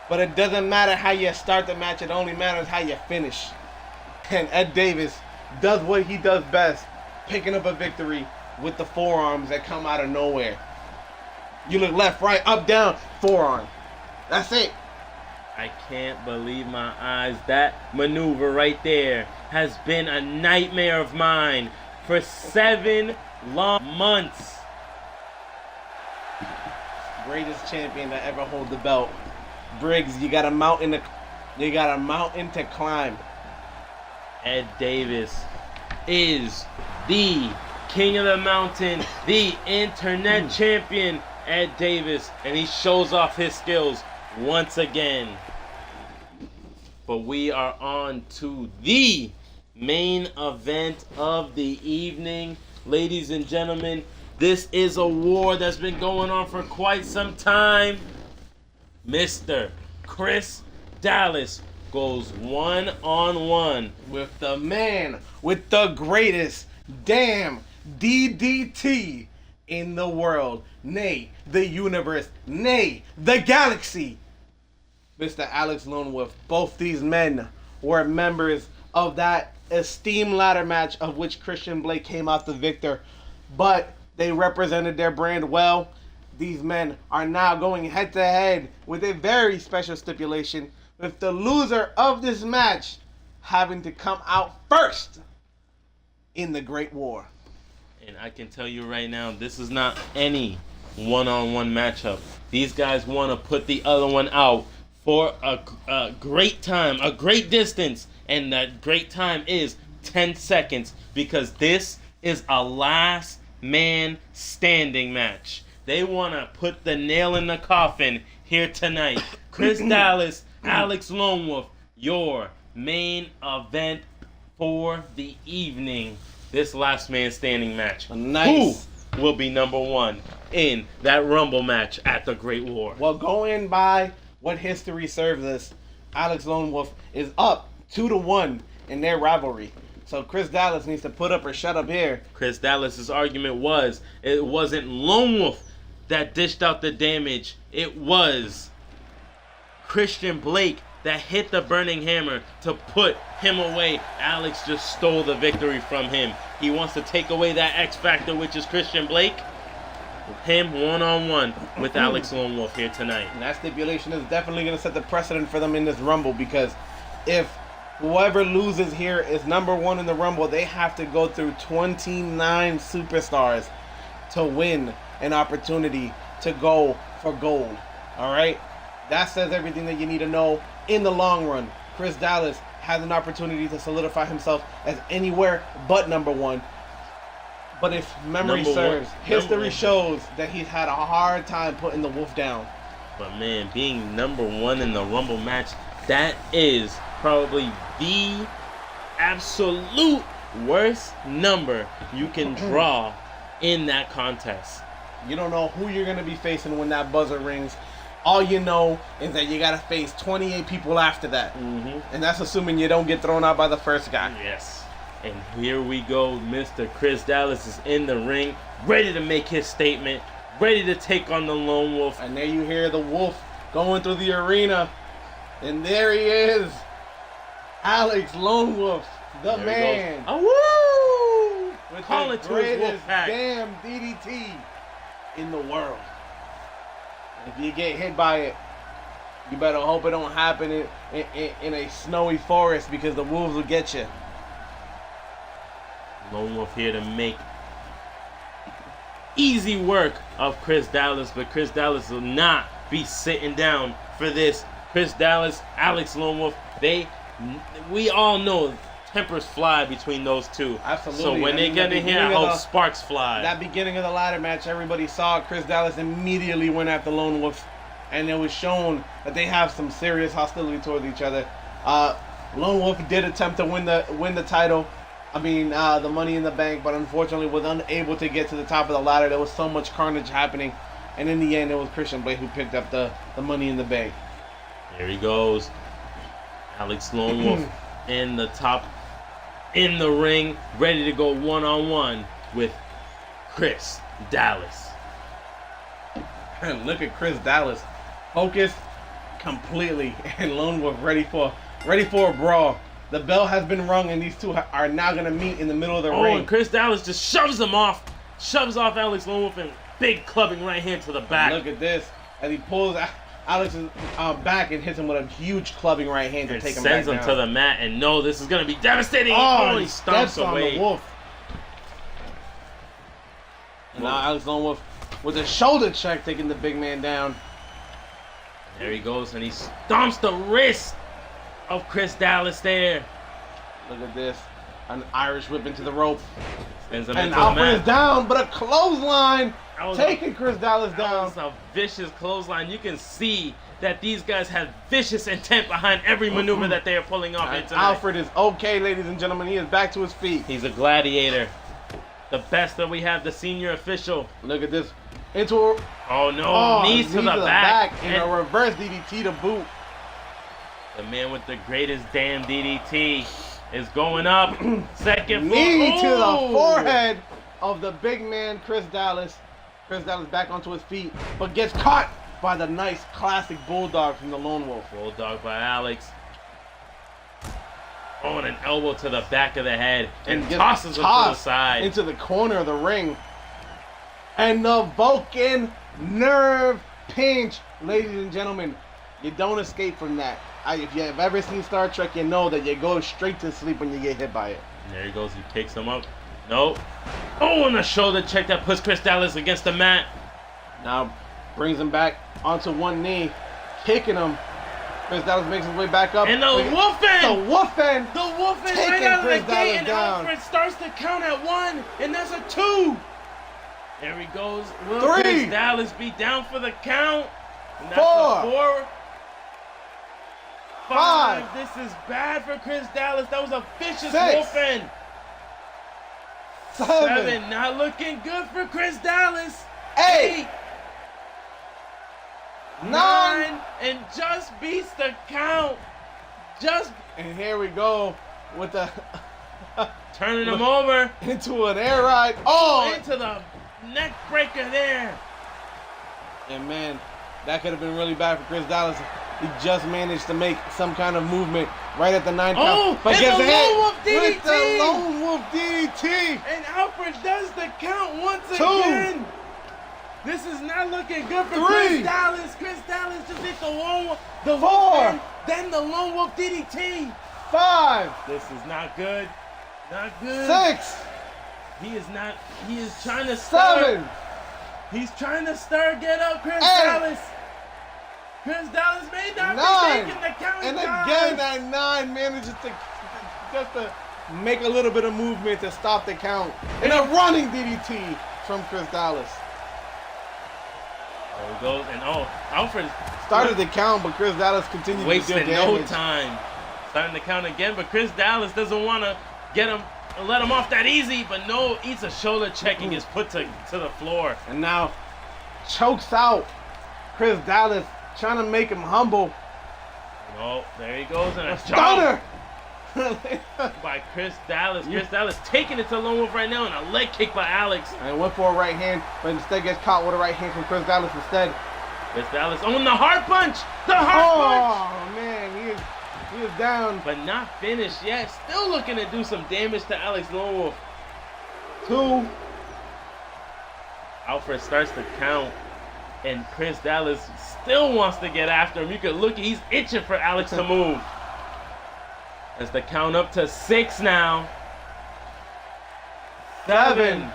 But it doesn't matter how you start the match, it only matters how you finish. And Ed Davis does what he does best, picking up a victory with the forearms that come out of nowhere. You look left, right, up, down, forearm. That's it. I can't believe my eyes. That maneuver right there has been a nightmare of mine for 7 long months. Greatest champion to ever hold the belt. Briggs, you got a mountain to climb. Ed Davis is the king of the mountain, the internet champion, Ed Davis, and he shows off his skills once again. But we are on to the main event of the evening. Ladies and gentlemen, this is a war that's been going on for quite some time. Mr. Chris Dallas goes one-on-one with the man with the greatest damn DDT in the world, nay, the universe, nay, the galaxy. Mr. Alex Loneworth. Both these men were members of that esteemed ladder match of which Christian Blake came out the victor, but they represented their brand well. These men are now going head to head with a very special stipulation, with the loser of this match having to come out first in the Great War. And I can tell you right now, this is not any one-on-one matchup. These guys want to put the other one out for a great time, a great distance. And that great time is 10 seconds because this is a last man standing match. They want to put the nail in the coffin here tonight. Chris Dallas, Alex Lone Wolf, your main event for the evening. This last man standing match. Nice. Who will be number one in that Rumble match at the Great War? Well, going by what history serves us, Alex Lone Wolf is up 2-1 in their rivalry. So Chris Dallas needs to put up or shut up here. Chris Dallas's argument was it wasn't Lone Wolf that dished out the damage. It was Christian Blake that hit the burning hammer to put him away. Alex just stole the victory from him. He wants to take away that X factor, which is Christian Blake. Him one-on-one with Alex Lone Wolf here tonight. And that stipulation is definitely going to set the precedent for them in this Rumble, because if whoever loses here is number one in the Rumble, they have to go through 29 superstars to win an opportunity to go for gold. All right? That says everything that you need to know. In the long run, Chris Dallas has an opportunity to solidify himself as anywhere but number one. But if memory serves, history shows that he's had a hard time putting the Wolf down. But man, being number one in the Rumble match, that is probably the absolute worst number you can draw in that contest. You don't know who you're going to be facing when that buzzer rings. All you know is that you got to face 28 people after that. And that's assuming you don't get thrown out by the first guy. Yes. And here we go. Mr. Chris Dallas is in the ring, ready to make his statement, ready to take on the Lone Wolf. And there you hear the Wolf going through the arena. And there he is. Alex Lone Wolf, the There man. Oh, woo! With Call the it to his wolf greatest pack. damn DDT in the world. If you get hit by it, you better hope it don't happen in a snowy forest, because the wolves will get you. Lone Wolf here to make easy work of Chris Dallas, but Chris Dallas will not be sitting down for this. Chris Dallas, Alex Lone Wolf, we all know tempers fly between those two. Absolutely. So when they get in here, I hope sparks fly. That beginning of the ladder match, everybody saw Chris Dallas immediately went after Lone Wolf, and it was shown that they have some serious hostility towards each other. Lone Wolf did attempt to win the title. I mean, the Money in the Bank, but unfortunately was unable to get to the top of the ladder. There was so much carnage happening, and in the end, it was Christian Blake who picked up the Money in the Bank. Here he goes. Alex Lone Wolf in the top, in the ring, ready to go one-on-one with Chris Dallas. And look at Chris Dallas, focused completely, and Lone Wolf ready for a brawl. The bell has been rung, and these two are now going to meet in the middle of the ring. And Chris Dallas just shoves off Alex Lone Wolf, and big clubbing right hand to the back. Look at this, as he pulls Alex's back and hits him with a huge clubbing right hand to take him back down. Sends him to the mat, and no, this is going to be devastating. Oh, he stomps away. On the Wolf. And now Alex Lone Wolf with a shoulder check, taking the big man down. There he goes, and he stomps the wrist of Chris Dallas there. Look at this. An Irish whip into the rope. Sends him And into the Alfred mat. is down, but a clothesline taking Chris Dallas down. That was a vicious clothesline. You can see that these guys have vicious intent behind every maneuver that they are pulling off here tonight. Alfred is okay, ladies and gentlemen. He is back to his feet. He's a gladiator. The best that we have, the senior official. Look at this. Into a... Oh no, knees to the back. And a reverse DDT to boot. The man with the greatest damn DDT is going up. Second knee to the forehead of the big man, Chris Dallas. Chris Dallas back onto his feet, but gets caught by the nice classic bulldog from the Lone Wolf. Bulldog by Alex. Oh, and an elbow to the back of the head, and tosses him to the side. Into the corner of the ring. And the Vulcan nerve pinch. Ladies and gentlemen, you don't escape from that. If you have ever seen Star Trek, you know that you go straight to sleep when you get hit by it. And there he goes, he picks him up. Nope. Oh, and a shoulder check that puts Chris Dallas against the mat. Now brings him back onto one knee, kicking him. Chris Dallas makes his way back up. And the wolfing! The wolfing! The wolfing Taking right out of the Chris Dallas gate, and down. Alfred starts to count at 1, and that's a 2. There he goes. Will 3. Chris Dallas be down for the count? And that's 4. a 4. 5. This is bad for Chris Dallas. That was a vicious 6. wolfing. 7. 7. Not looking good for Chris Dallas. 8. 9. And just beats the count. And here we go with the turning him over. into an air ride. Oh, Into the neck breaker there. and man, that could have been really bad for Chris Dallas. He just managed to make some kind of movement right at the 9 count. But gets the hit lone wolf DDT. with the lone wolf DDT. And Alfred does the count once 2. again. This is not looking good for 3. Chris Dallas. Chris Dallas just hit the lone wolf, the 4. wolf, then the lone wolf DDT. 5. This is not good. Not good. 6. He is trying to stir. 7. He's trying to stir. Get up, Chris 8. Dallas. Chris Dallas may not 9. be making the count. And again, that 9 manages to just to make a little bit of movement to stop the count. And a running DDT from Chris Dallas. There he goes. And Alfred Started the count, but Chris Dallas continued to do wasting damage. no time. Starting to count again, but Chris Dallas doesn't want to let him off that easy, but no, eats a shoulder check and gets put to the floor. And now chokes out Chris Dallas, trying to make him humble. Oh, there he goes, and a Stunner! by Chris Dallas. Chris Dallas taking it to Lone Wolf right now, and a leg kick by Alex. And went for a right hand, but instead gets caught with a right hand from Chris Dallas instead. Chris Dallas on the heart punch! The heart punch! Oh man, he is down. But not finished yet. Still looking to do some damage to Alex Lone Wolf. 2. Alfred starts to count, and Chris Dallas still wants to get after him. You could look, he's itching for Alex to move. As the count up to 6 now. 7.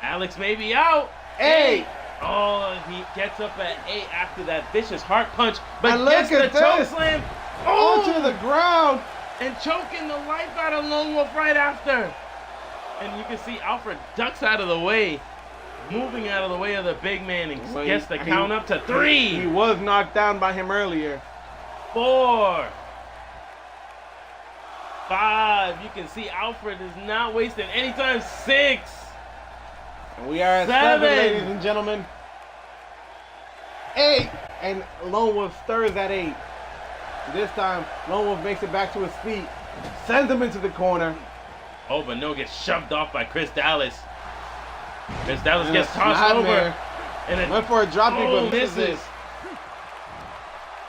Alex may be out. 8. Oh, he gets up at 8 after that vicious heart punch, but And gets look the at choke this. slam. Onto the ground. And choking the life out of Lone Wolf right after. And you can see Alfred ducks out of the way, moving out of the way of the big man, and Well, gets the count up to 3. He was knocked down by him earlier. 4. 5. You can see Alfred is not wasting any time. 6. And we are at 7, ladies and gentlemen. 8. And Lone Wolf stirs at 8. This time, Lone Wolf makes it back to his feet, sends him into the corner. Oh, but no, gets shoved off by Chris Dallas. Chris Dallas And gets a tossed over. nightmare. And it Went for a drop kick, but misses.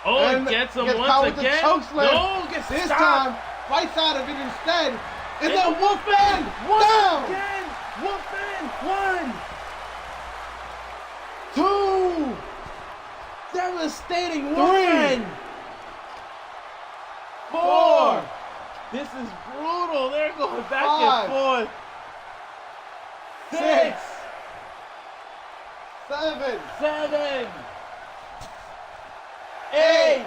Oh, And it gets him gets once caught with the again. choke slam. No, gets This stopped. time, fights out of it instead. And And then Wolfman down. Again. Wolfman. 1. 2. Devastating 3. Wolfman. 4. This is brutal. They're going back 5. and forth. 6. 7. 7. 8.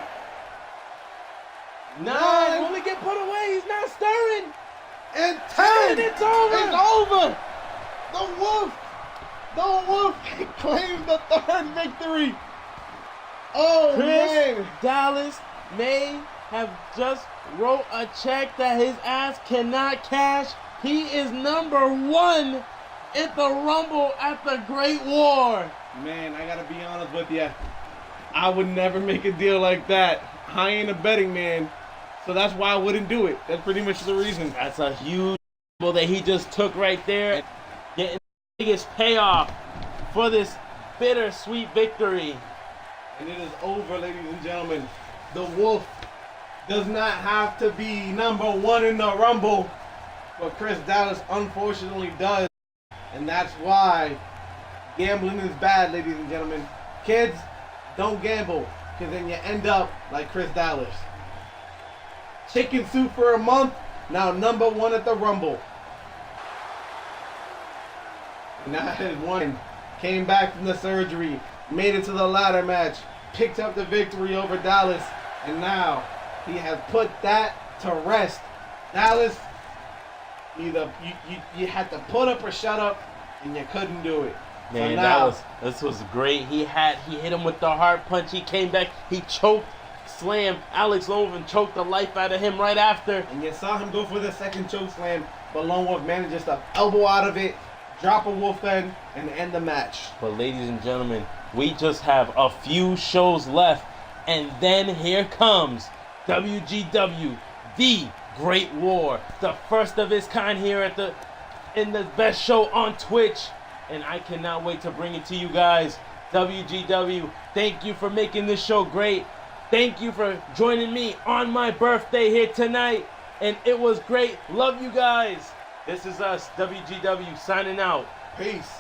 9. Only get put away. He's not stirring. And 10. And it's over. It's over. The Wolf claims the 3rd victory. Oh, Chris man. Dallas may have just wrote a check that his ass cannot cash. He is number 1 at the Rumble at the Great War. Man, I gotta be honest with you. I would never make a deal like that. I ain't a betting man, so that's why I wouldn't do it. That's pretty much the reason. That's a huge gamble that he just took right there. Getting the biggest payoff for this bittersweet victory. And it is over, ladies and gentlemen. The Wolf does not have to be number 1 in the Rumble, but Chris Dallas unfortunately does. And that's why gambling is bad, ladies and gentlemen. Kids, don't gamble, because then you end up like Chris Dallas. Chicken soup for a month, now number 1 at the Rumble. Now had won, came back from the surgery, made it to the ladder match, picked up the victory over Dallas, and now he has put that to rest. Dallas, either you had to put up or shut up, and you couldn't do it. Man, so now, this was great. He hit him with the heart punch. He came back. He choked, slammed Alex Lowen, choked the life out of him right after. And you saw him go for the second choke slam, but Lone Wolf manages to elbow out of it, drop a wolf end, and end the match. But ladies and gentlemen, we just have a few shows left, and then here comes WGW, the Great War, the first of its kind here in the best show on Twitch. And I cannot wait to bring it to you guys. WGW, thank you for making this show great. Thank you for joining me on my birthday here tonight. And it was great. Love you guys. This is us, WGW, signing out. Peace.